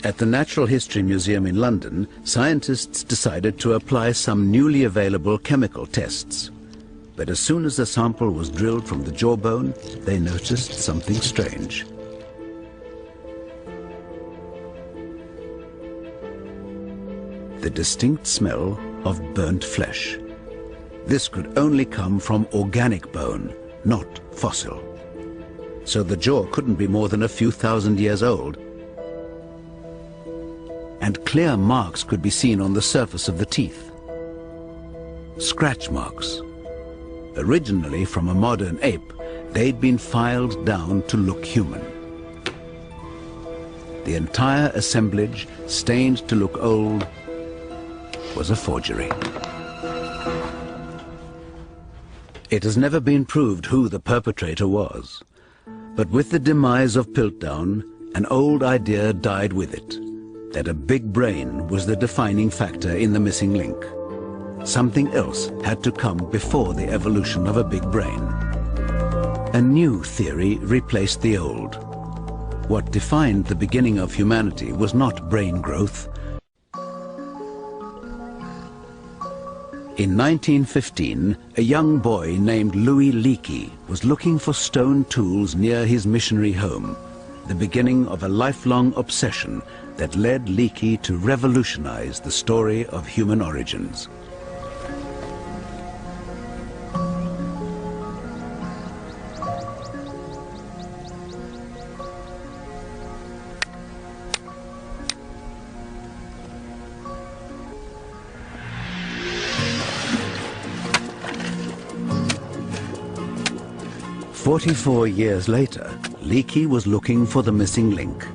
[SPEAKER 1] At the Natural History Museum in London, scientists decided to apply some newly available chemical tests. But as soon as the sample was drilled from the jawbone, they noticed something strange. the distinct smell of burnt flesh. This could only come from organic bone, not fossil. So the jaw couldn't be more than a few thousand years old. And clear marks could be seen on the surface of the teeth. Scratch marks. Originally from a modern ape, they'd been filed down to look human. The entire assemblage, stained to look old, was a forgery. It has never been proved who the perpetrator was. But with the demise of Piltdown, an old idea died with it, that a big brain was the defining factor in the missing link. Something else had to come before the evolution of a big brain. A new theory replaced the old. What defined the beginning of humanity was not brain growth. In 1915, a young boy named Louis Leakey was looking for stone tools near his missionary home, the beginning of a lifelong obsession that led Leakey to revolutionize the story of human origins. "44 years later, Leakey was looking for the missing link,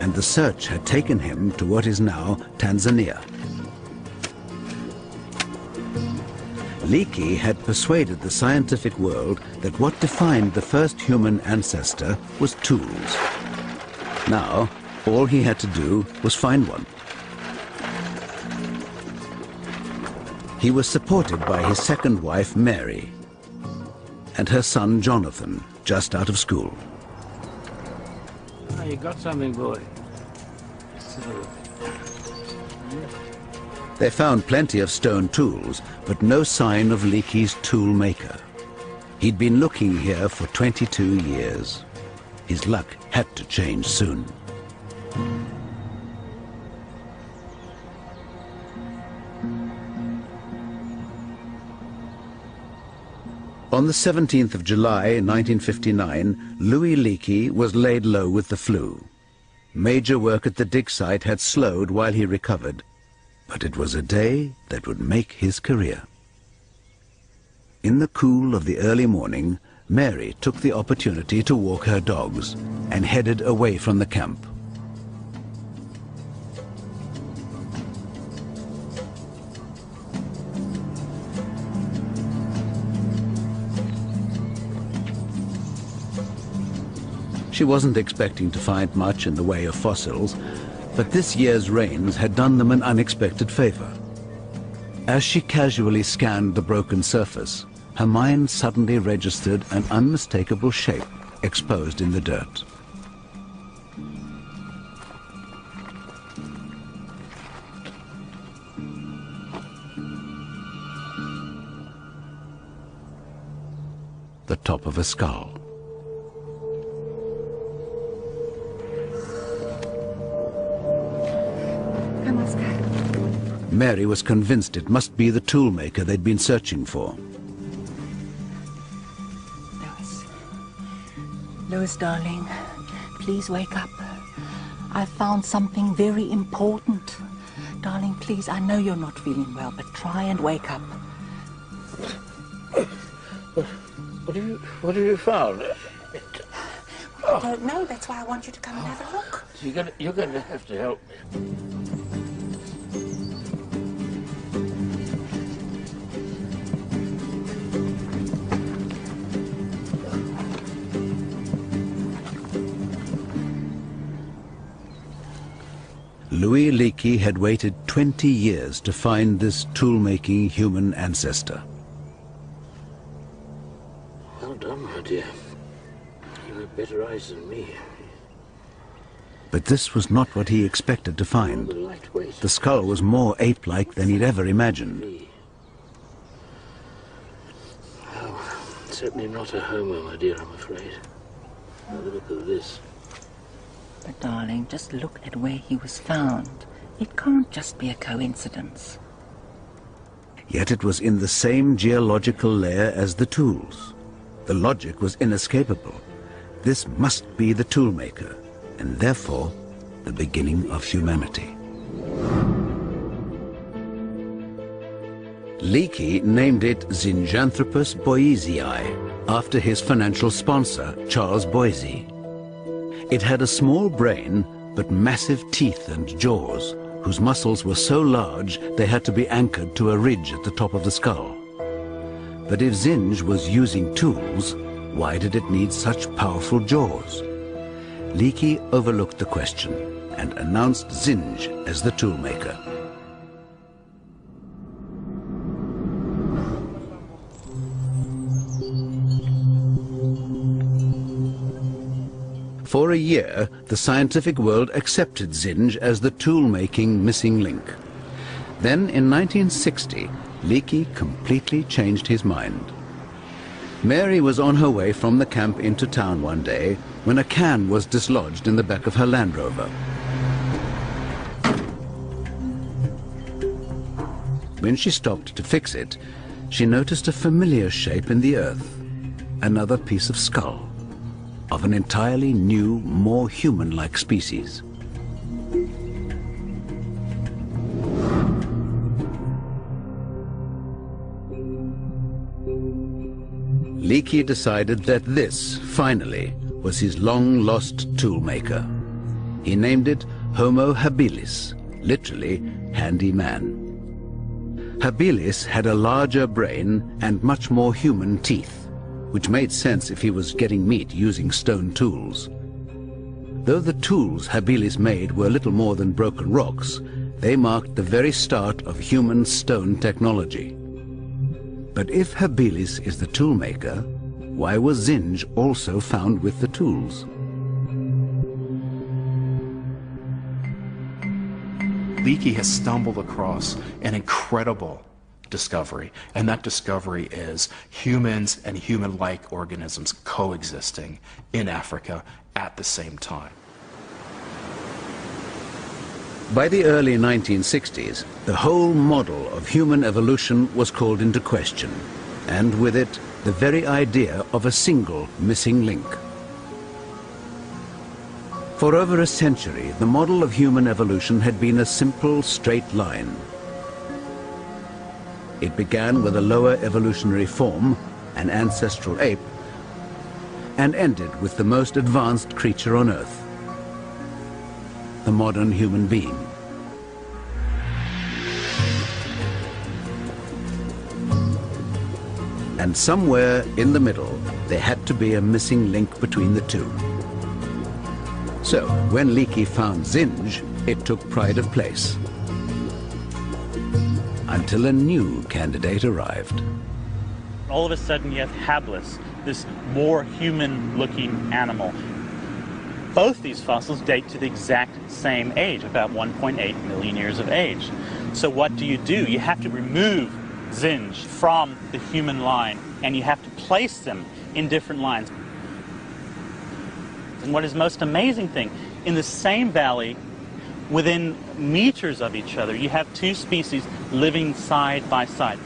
[SPEAKER 1] and the search had taken him to what is now Tanzania. Leakey had persuaded the scientific world that what defined the first human ancestor was tools. Now, all he had to do was find one. He was supported by his second wife, Mary, and her son, Jonathan, just out of school.
[SPEAKER 18] Oh, you got something, boy.
[SPEAKER 1] They found plenty of stone tools, but no sign of Leakey's tool maker. He'd been looking here for 22 years. His luck had to change soon. On the 17th of July, 1959, Louis Leakey was laid low with the flu. Major work at the dig site had slowed while he recovered, but it was a day that would make his career. In the cool of the early morning, Mary took the opportunity to walk her dogs and headed away from the camp. She wasn't expecting to find much in the way of fossils, but this year's rains had done them an unexpected favor. As she casually scanned the broken surface, her mind suddenly registered an unmistakable shape exposed in the dirt. The top of a skull. Mary was convinced it must be the toolmaker they'd been searching for.
[SPEAKER 19] Louis, darling, please wake up. I found something very important. Darling, please, I know you're not feeling well, but try and wake up.
[SPEAKER 18] What have you found?
[SPEAKER 19] I don't know. That's why I want you to come and have a look.
[SPEAKER 18] You're gonna have to help me.
[SPEAKER 1] Louis Leakey had waited 20 years to find this tool-making human ancestor.
[SPEAKER 18] Well done, my dear. You have better eyes than me.
[SPEAKER 1] But this was not what he expected to find. The skull was more ape-like than he'd ever imagined.
[SPEAKER 18] Oh, certainly not a homo, my dear, I'm afraid. Have a look at this.
[SPEAKER 19] But darling, just look at where he was found. It can't just be a coincidence.
[SPEAKER 1] Yet it was in the same geological layer as the tools. The logic was inescapable. This must be the toolmaker, and therefore the beginning of humanity. Leakey named it Zinjanthropus boisei, after his financial sponsor, Charles Boise. It had a small brain, but massive teeth and jaws, whose muscles were so large they had to be anchored to a ridge at the top of the skull. But if Zinj was using tools, why did it need such powerful jaws? Leakey overlooked the question and announced Zinj as the toolmaker. For a year, the scientific world accepted Zinj as the tool-making missing link. Then, in 1960, Leakey completely changed his mind. Mary was on her way from the camp into town one day when a can was dislodged in the back of her Land Rover. When she stopped to fix it, she noticed a familiar shape in the earth, another piece of skull, of an entirely new, more human-like species. Leakey decided that this, finally, was his long-lost toolmaker. He named it Homo habilis, literally, handy man. Habilis had a larger brain and much more human teeth, which made sense if he was getting meat using stone tools. Though the tools Habilis made were little more than broken rocks, they marked the very start of human stone technology. But if Habilis is the toolmaker, why was Zinj also found with the tools?
[SPEAKER 5] Leakey has stumbled across an incredible discovery, and that discovery is humans and human-like organisms coexisting in Africa at the same time.
[SPEAKER 1] By the early 1960s, the whole model of human evolution was called into question, and with it, the very idea of a single missing link. For over a century, the model of human evolution had been a simple, straight line. It began with a lower evolutionary form, an ancestral ape, and ended with the most advanced creature on Earth, the modern human being. And somewhere in the middle, there had to be a missing link between the two. So, when Leakey found Zinj, it took pride of place. Until a new candidate arrived.
[SPEAKER 14] All of a sudden you have Habilis, this more human-looking animal. Both these fossils date to the exact same age, about 1.8 million years of age. So what do? You have to remove Zinj from the human line, and you have to place them in different lines. And what is the most amazing thing, in the same valley, within meters of each other, you have two species living side by side.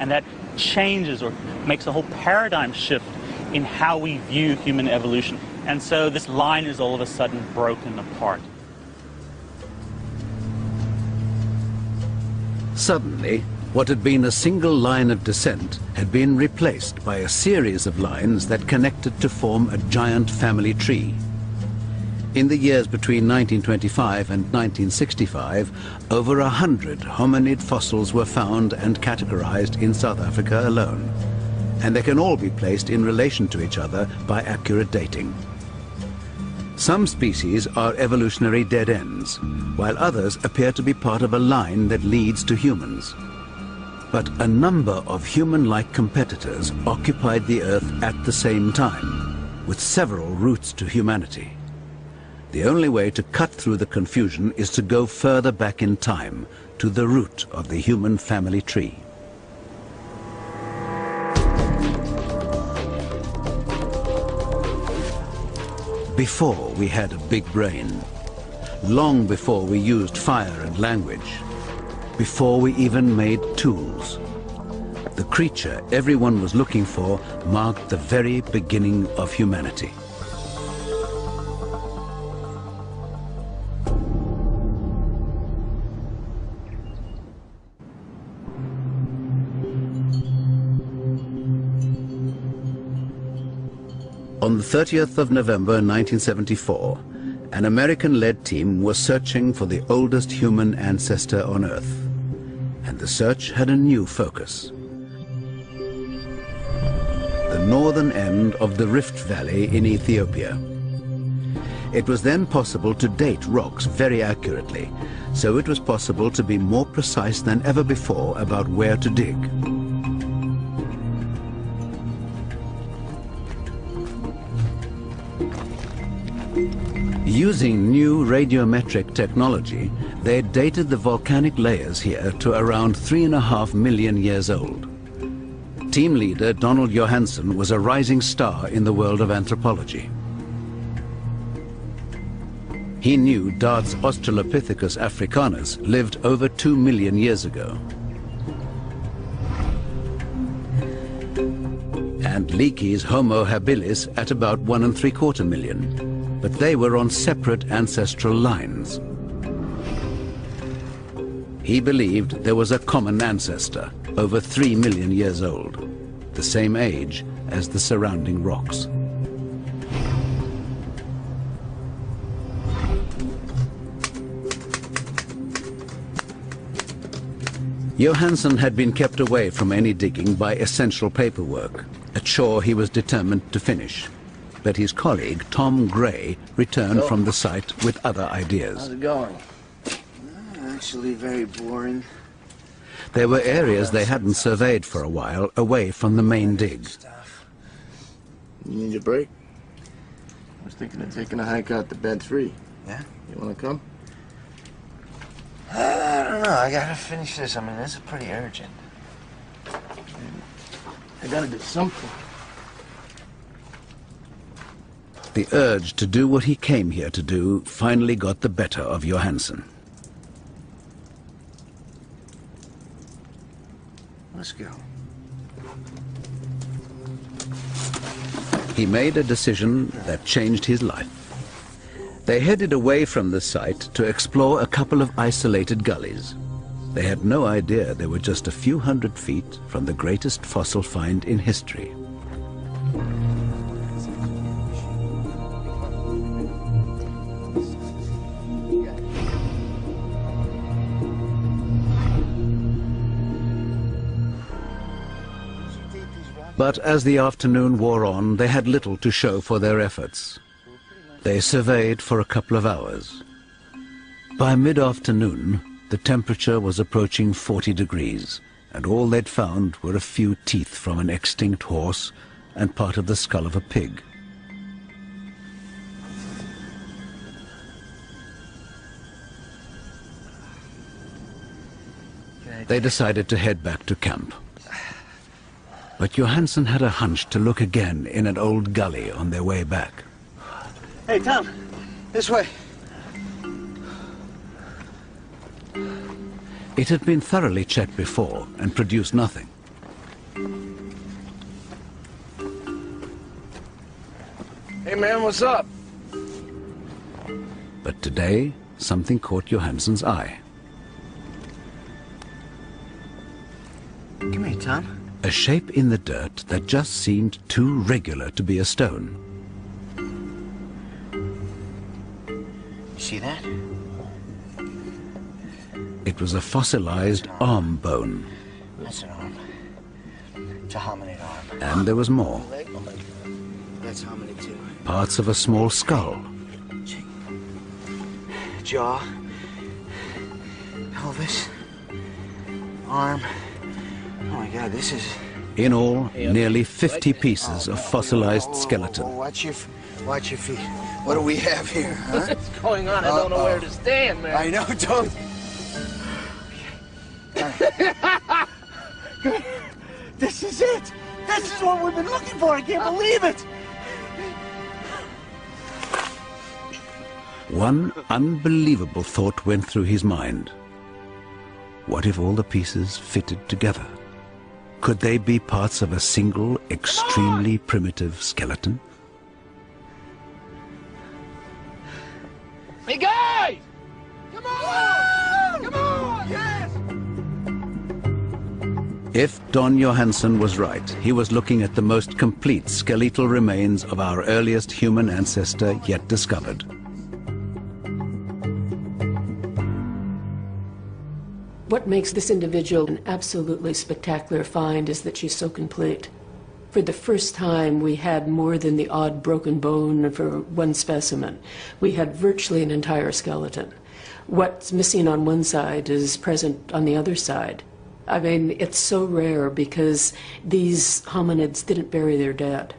[SPEAKER 14] And that changes or makes a whole paradigm shift in how we view human evolution. And so this line is all of a sudden broken apart.
[SPEAKER 1] Suddenly, what had been a single line of descent had been replaced by a series of lines that connected to form a giant family tree. In the years between 1925 and 1965, over 100 hominid fossils were found and categorized in South Africa alone, and they can all be placed in relation to each other by accurate dating. Some species are evolutionary dead ends, while others appear to be part of a line that leads to humans. But a number of human-like competitors occupied the Earth at the same time, with several routes to humanity. The only way to cut through the confusion is to go further back in time, to the root of the human family tree. before we had a big brain, long before we used fire and language, before we even made tools. The creature everyone was looking for marked the very beginning of humanity. On the 30th of November 1974, an American-led team was searching for the oldest human ancestor on Earth. And the search had a new focus. The northern end of the Rift Valley in Ethiopia. It was then possible to date rocks very accurately, so it was possible to be more precise than ever before about where to dig. Using new radiometric technology, they dated the volcanic layers here to around 3.5 million years old. Team leader Donald Johanson was a rising star in the world of anthropology. He knew Dart's Australopithecus africanus lived over 2 million years ago. And Leakey's Homo habilis at about 1.75 million. But they were on separate ancestral lines. He believed there was a common ancestor, over 3 million years old, the same age as the surrounding rocks. Johansen had been kept away from any digging by essential paperwork, a chore he was determined to finish. But his colleague, Tom Gray, returned from the site with other ideas.
[SPEAKER 18] How's it going? Actually, very boring.
[SPEAKER 1] There were areas they hadn't surveyed for a while, away from the main dig.
[SPEAKER 18] You need a break? I was thinking of taking a hike out to Bed 3. Yeah? You want to come? I don't know. I gotta finish this. I mean, this is pretty urgent. I gotta do something.
[SPEAKER 1] The urge to do what he came here to do finally got the better of Johansen.
[SPEAKER 18] Let's go.
[SPEAKER 1] He made a decision that changed his life. They headed away from the site to explore a couple of isolated gullies. They had no idea they were just a few hundred feet from the greatest fossil find in history. But as the afternoon wore on, they had little to show for their efforts. They surveyed for a couple of hours. By mid-afternoon, the temperature was approaching 40 degrees, and all they'd found were a few teeth from an extinct horse and part of the skull of a pig. They decided to head back to camp. But Johansen had a hunch to look again in an old gully on their way back.
[SPEAKER 18] Hey, Tom, this way.
[SPEAKER 1] It had been thoroughly checked before and produced nothing.
[SPEAKER 18] Hey, man, what's up?
[SPEAKER 1] But today, something caught Johansen's eye.
[SPEAKER 18] Come here, Tom.
[SPEAKER 1] A shape in the dirt that just seemed too regular to be a stone.
[SPEAKER 18] See that?
[SPEAKER 1] It was a fossilized arm bone.
[SPEAKER 18] That's an arm. It's a hominid arm.
[SPEAKER 1] And there was more.
[SPEAKER 18] That's hominid too.
[SPEAKER 1] Parts of a small skull.
[SPEAKER 18] Jaw. Pelvis. Arm. Oh my God, this is...
[SPEAKER 1] In all, nearly 50 pieces of fossilized skeleton.
[SPEAKER 18] Watch your feet. What do we have here, huh?
[SPEAKER 7] What's going on? I don't know where to stand, man.
[SPEAKER 18] I know, don't. This is it. This is what we've been looking for. I can't believe it.
[SPEAKER 1] One unbelievable thought went through his mind. What if all the pieces fitted together? Could they be parts of a single, extremely primitive skeleton?
[SPEAKER 7] Hey guys! Come on! Come on! Yes!
[SPEAKER 1] If Don Johansen was right, he was looking at the most complete skeletal remains of our earliest human ancestor yet discovered.
[SPEAKER 3] What makes this individual an absolutely spectacular find is that she's so complete. For the first time, we had more than the odd broken bone for one specimen. We had virtually an entire skeleton. What's missing on one side is present on the other side. I mean, it's so rare because these hominids didn't bury their dead.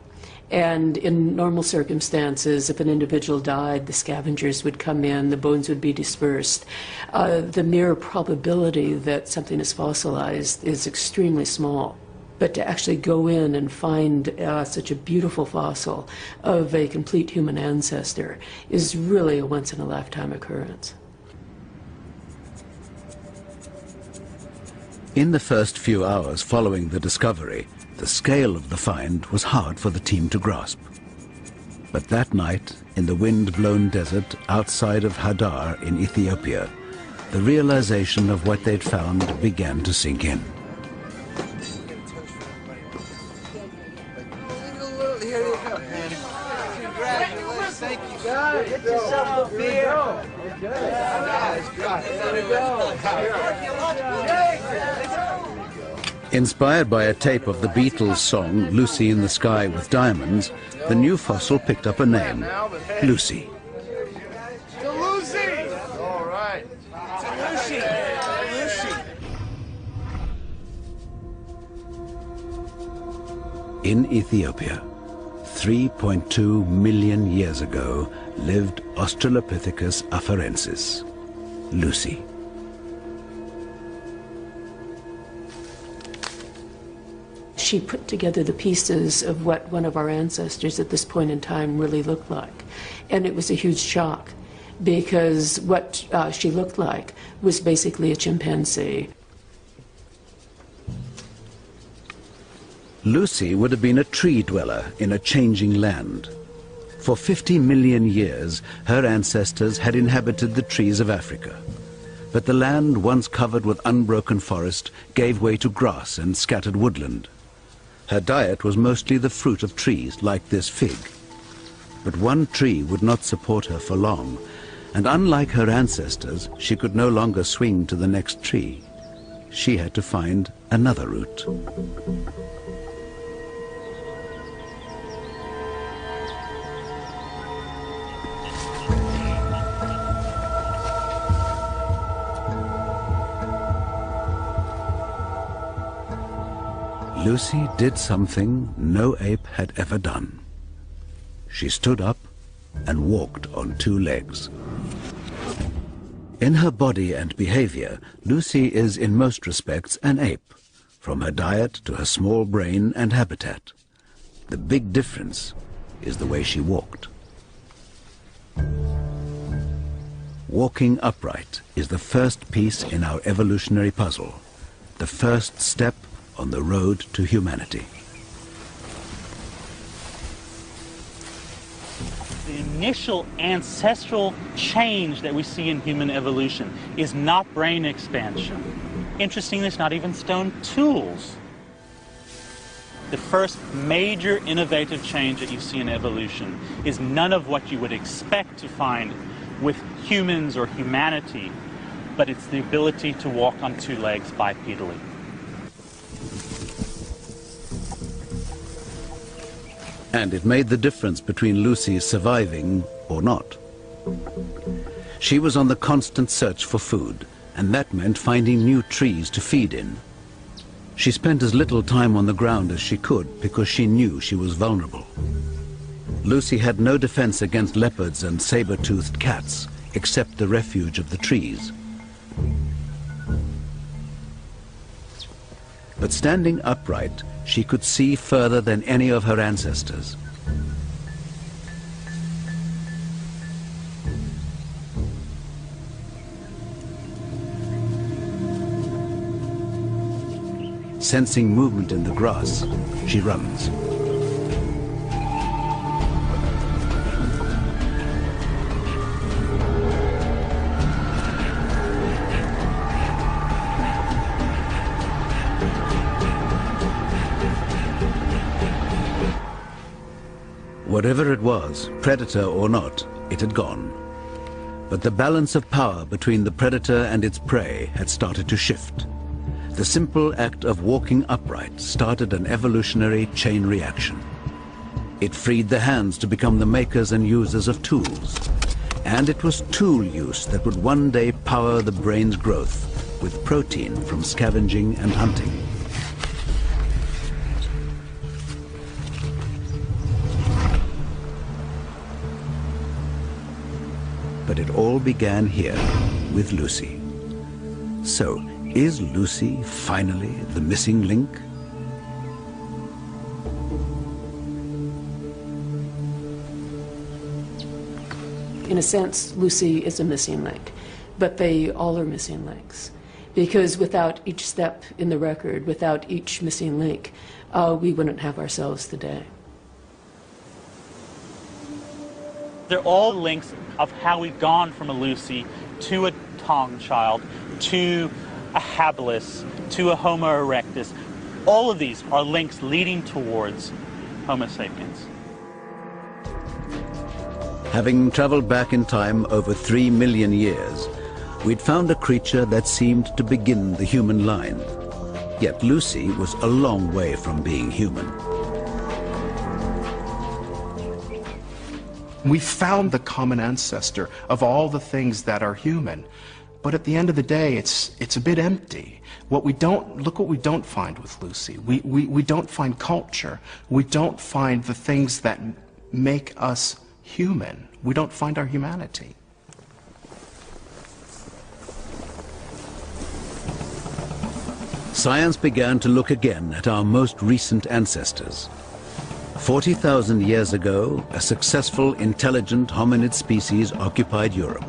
[SPEAKER 3] And in normal circumstances, if an individual died, the scavengers would come in, the bones would be dispersed. The mere probability that something is fossilized is extremely small. But to actually go in and find such a beautiful fossil of a complete human ancestor is really a once-in-a-lifetime occurrence.
[SPEAKER 1] In the first few hours following the discovery, the scale of the find was hard for the team to grasp. But that night, in the wind-blown desert outside of Hadar in Ethiopia, the realization of what they'd found began to sink in.
[SPEAKER 7] Get yourself a beer.
[SPEAKER 1] Inspired by a tape of the Beatles' song Lucy in the Sky with Diamonds, the new fossil picked up a name, Lucy.
[SPEAKER 7] To Lucy! All right. To Lucy!
[SPEAKER 1] In Ethiopia, 3.2 million years ago, lived Australopithecus afarensis, Lucy.
[SPEAKER 3] She put together the pieces of what one of our ancestors at this point in time really looked like. And it was a huge shock because what she looked like was basically a chimpanzee.
[SPEAKER 1] Lucy would have been a tree dweller in a changing land. For 50 million years, her ancestors had inhabited the trees of Africa. But the land once covered with unbroken forest gave way to grass and scattered woodland. Her diet was mostly the fruit of trees like this fig. But one tree would not support her for long, and unlike her ancestors, she could no longer swing to the next tree. She had to find another route. Lucy did something no ape had ever done. She stood up and walked on two legs. In her body and behavior, Lucy is in most respects an ape, from her diet to her small brain and habitat. The big difference is the way she walked. Walking upright is the first piece in our evolutionary puzzle, the first step on the road to humanity.
[SPEAKER 14] The initial ancestral change that we see in human evolution is not brain expansion. Interestingly, it's not even stone tools. The first major innovative change that you see in evolution is none of what you would expect to find with humans or humanity, but it's the ability to walk on two legs bipedally.
[SPEAKER 1] And it made the difference between Lucy surviving or not. She was on the constant search for food, and that meant finding new trees to feed in. She spent as little time on the ground as she could because she knew she was vulnerable. Lucy had no defense against leopards and saber-toothed cats, except the refuge of the trees. But standing upright, she could see further than any of her ancestors. Sensing movement in the grass, she runs. Whatever it was, predator or not, it had gone. But the balance of power between the predator and its prey had started to shift. The simple act of walking upright started an evolutionary chain reaction. It freed the hands to become the makers and users of tools. And it was tool use that would one day power the brain's growth with protein from scavenging and hunting. But it all began here with Lucy. So, is Lucy finally the missing link?
[SPEAKER 3] In a sense, Lucy is a missing link, but they all are missing links. Because without each step in the record, without each missing link, we wouldn't have ourselves today.
[SPEAKER 14] They're all links of how we've gone from a Lucy to a Tong child, to a habilis, to a Homo erectus. All of these are links leading towards Homo sapiens.
[SPEAKER 1] Having traveled back in time over 3 million years, we'd found a creature that seemed to begin the human line. Yet Lucy was a long way from being human.
[SPEAKER 5] We found the common ancestor of all the things that are human. But at the end of the day, it's a bit empty. Look what we don't find with Lucy. We don't find culture. We don't find the things that make us human. We don't find our humanity.
[SPEAKER 1] Science began to look again at our most recent ancestors. 40,000 years ago, a successful, intelligent hominid species occupied Europe,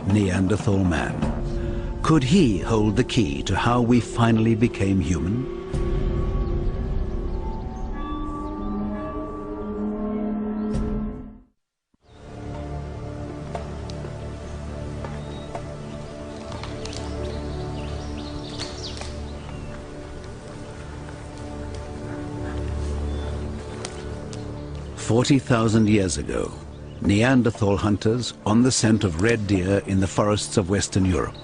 [SPEAKER 1] Neanderthal man. Could he hold the key to how we finally became human? "40,000 years ago, Neanderthal hunters on the scent of red deer in the forests of Western Europe.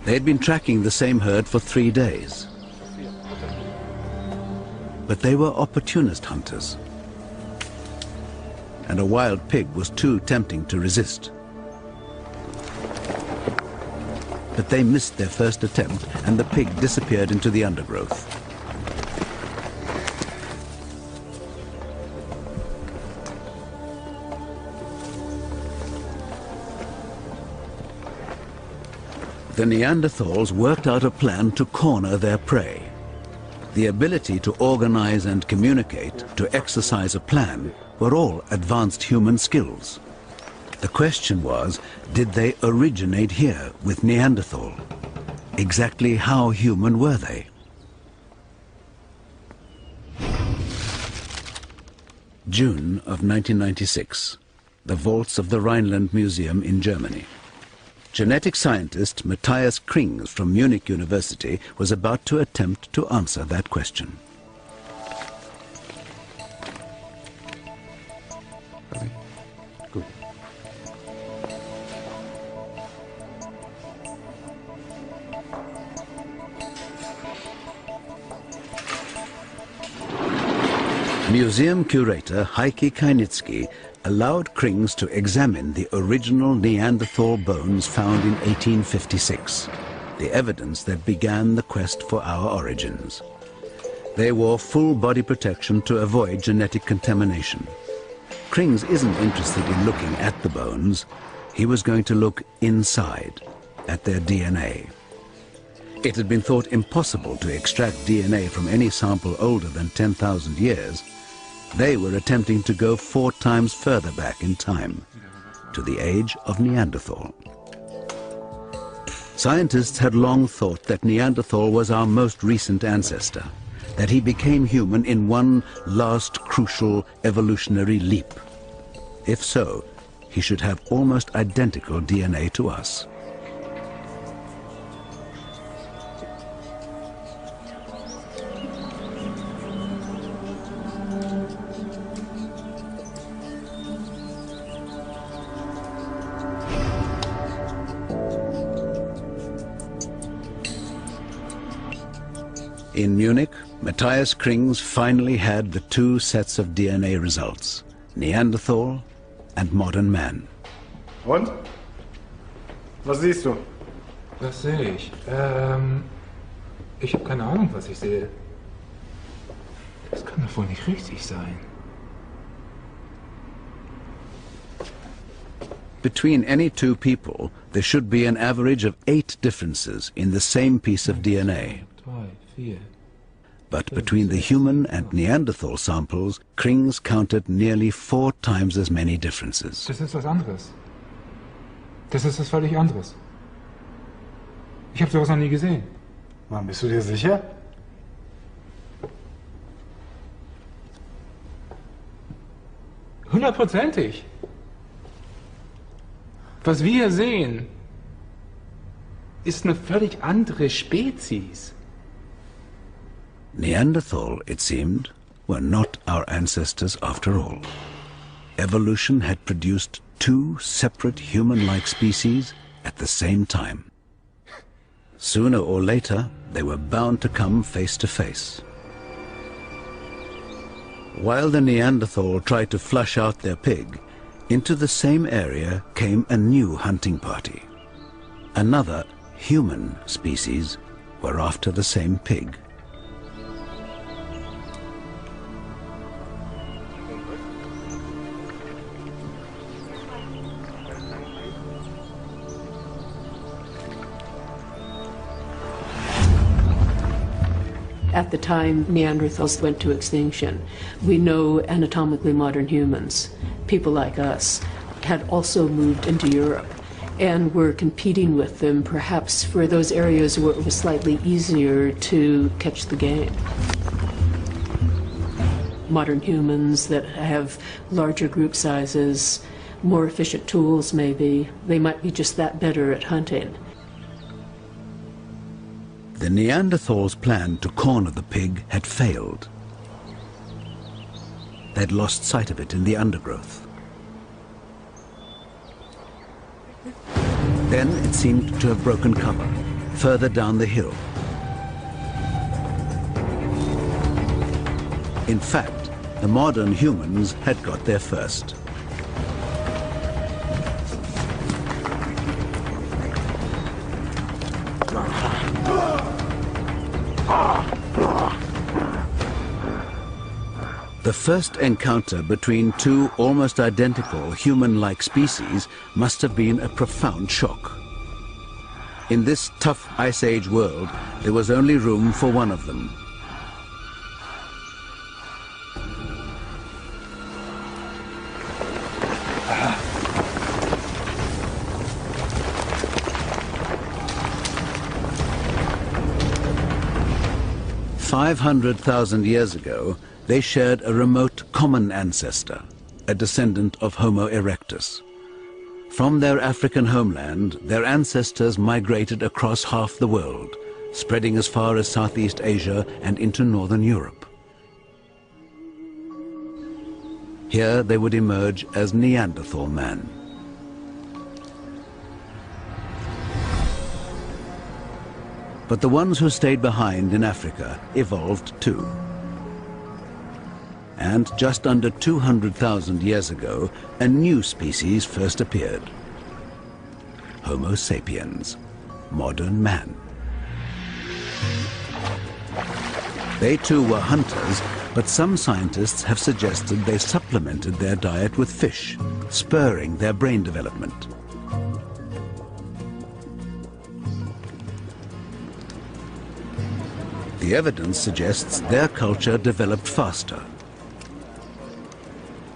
[SPEAKER 1] They had been tracking the same herd for 3 days. But they were opportunist hunters. And a wild pig was too tempting to resist. But they missed their first attempt, and the pig disappeared into the undergrowth. The Neanderthals worked out a plan to corner their prey. The ability to organize and communicate, to exercise a plan, were all advanced human skills. The question was, did they originate here with Neanderthal? Exactly how human were they? June of 1996, the vaults of the Rhineland Museum in Germany. Genetic scientist Matthias Krings from Munich University was about to attempt to answer that question.
[SPEAKER 2] Good.
[SPEAKER 1] Museum curator Heike Kainitzky allowed Krings to examine the original Neanderthal bones found in 1856, the evidence that began the quest for our origins. They wore full body protection to avoid genetic contamination. Krings isn't interested in looking at the bones. He was going to look inside, at their DNA. It had been thought impossible to extract DNA from any sample older than 10,000 years. They were attempting to go 4 times further back in time, to the age of Neanderthal. Scientists had long thought that Neanderthal was our most recent ancestor, that he became human in one last crucial evolutionary leap. If so, he should have almost identical DNA to us. In Munich, Matthias Krings finally had the two sets of DNA results, Neanderthal and modern man.
[SPEAKER 20] Und? Was siehst du?
[SPEAKER 21] Was sehe ich? Ich habe keine Ahnung, was ich sehe. Das kann doch wohl nicht richtig sein.
[SPEAKER 1] Between any two people, there should be an average of 8 differences in the same piece of DNA. But between the human and Neanderthal samples, Krings counted nearly 4 times as many differences.
[SPEAKER 21] Das ist was anderes. Das ist was völlig anderes. Ich habe sowas noch nie gesehen.
[SPEAKER 20] Mann, bist du dir sicher?
[SPEAKER 21] Hundertprozentig. Was wir hier sehen, ist eine völlig andere Spezies.
[SPEAKER 1] Neanderthal, it seemed, were not our ancestors after all. Evolution had produced 2 separate human-like species at the same time. Sooner or later, they were bound to come face to face. While the Neanderthal tried to flush out their pig, into the same area came a new hunting party. Another human species were after the same pig.
[SPEAKER 3] At the time Neanderthals went to extinction, we know anatomically modern humans, people like us, had also moved into Europe and were competing with them perhaps for those areas where it was slightly easier to catch the game. Modern humans that have larger group sizes, more efficient tools maybe, they might be just that better at hunting.
[SPEAKER 1] The Neanderthals' plan to corner the pig had failed. They'd lost sight of it in the undergrowth. Then it seemed to have broken cover, further down the hill. In fact, the modern humans had got there first. The first encounter between 2 almost identical human-like species must have been a profound shock. In this tough Ice Age world, there was only room for one of them. "500,000 years ago, they shared a remote common ancestor, a descendant of Homo erectus. From their African homeland, their ancestors migrated across half the world, spreading as far as Southeast Asia and into Northern Europe. Here they would emerge as Neanderthal man. But the ones who stayed behind in Africa evolved too. And just under 200,000 years ago, a new species first appeared. Homo sapiens, modern man. They too were hunters, but some scientists have suggested they supplemented their diet with fish, spurring their brain development. The evidence suggests their culture developed faster,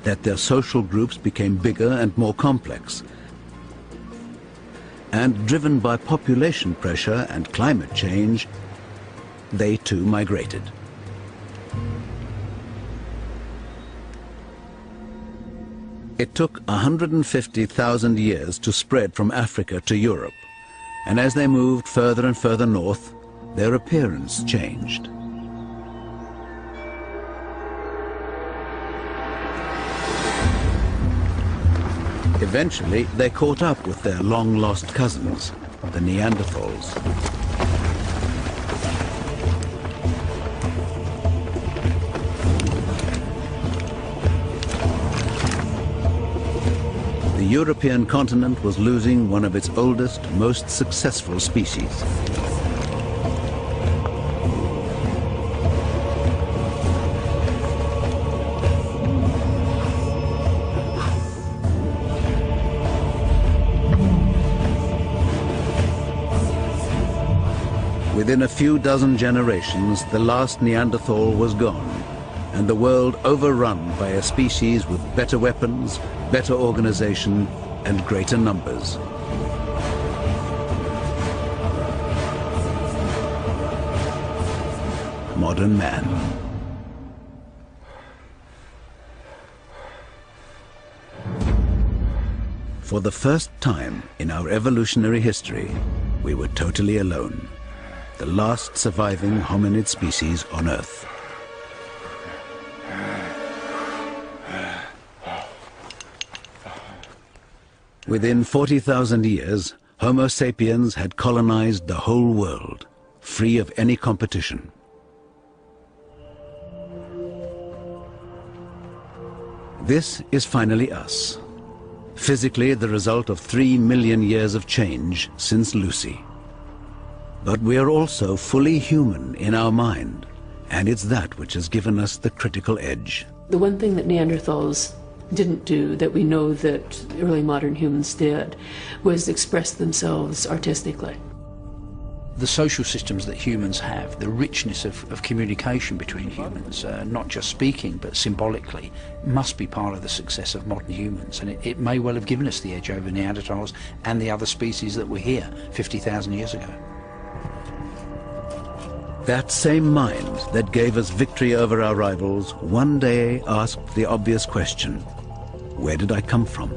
[SPEAKER 1] that their social groups became bigger and more complex, and driven by population pressure and climate change, they too migrated. It took 150,000 years to spread from Africa to Europe, and as they moved further and further north, their appearance changed. Eventually, they caught up with their long-lost cousins, the Neanderthals. The European continent was losing one of its oldest, most successful species. Within a few dozen generations, the last Neanderthal was gone, and the world overrun by a species with better weapons, better organization, and greater numbers. Modern man. For the first time in our evolutionary history, we were totally alone. The last surviving hominid species on Earth. Within 40,000 years, Homo sapiens had colonized the whole world, free of any competition. This is finally us. Physically, the result of 3 million years of change since Lucy. But we are also fully human in our mind, and it's that which has given us the critical edge.
[SPEAKER 3] The one thing that Neanderthals didn't do that we know that early modern humans did was express themselves artistically.
[SPEAKER 6] The social systems that humans have, the richness of communication between humans, not just speaking but symbolically, must be part of the success of modern humans, and it may well have given us the edge over Neanderthals and the other species that were here 50,000 years ago.
[SPEAKER 1] That same mind that gave us victory over our rivals one day asked the obvious question, where did I come from?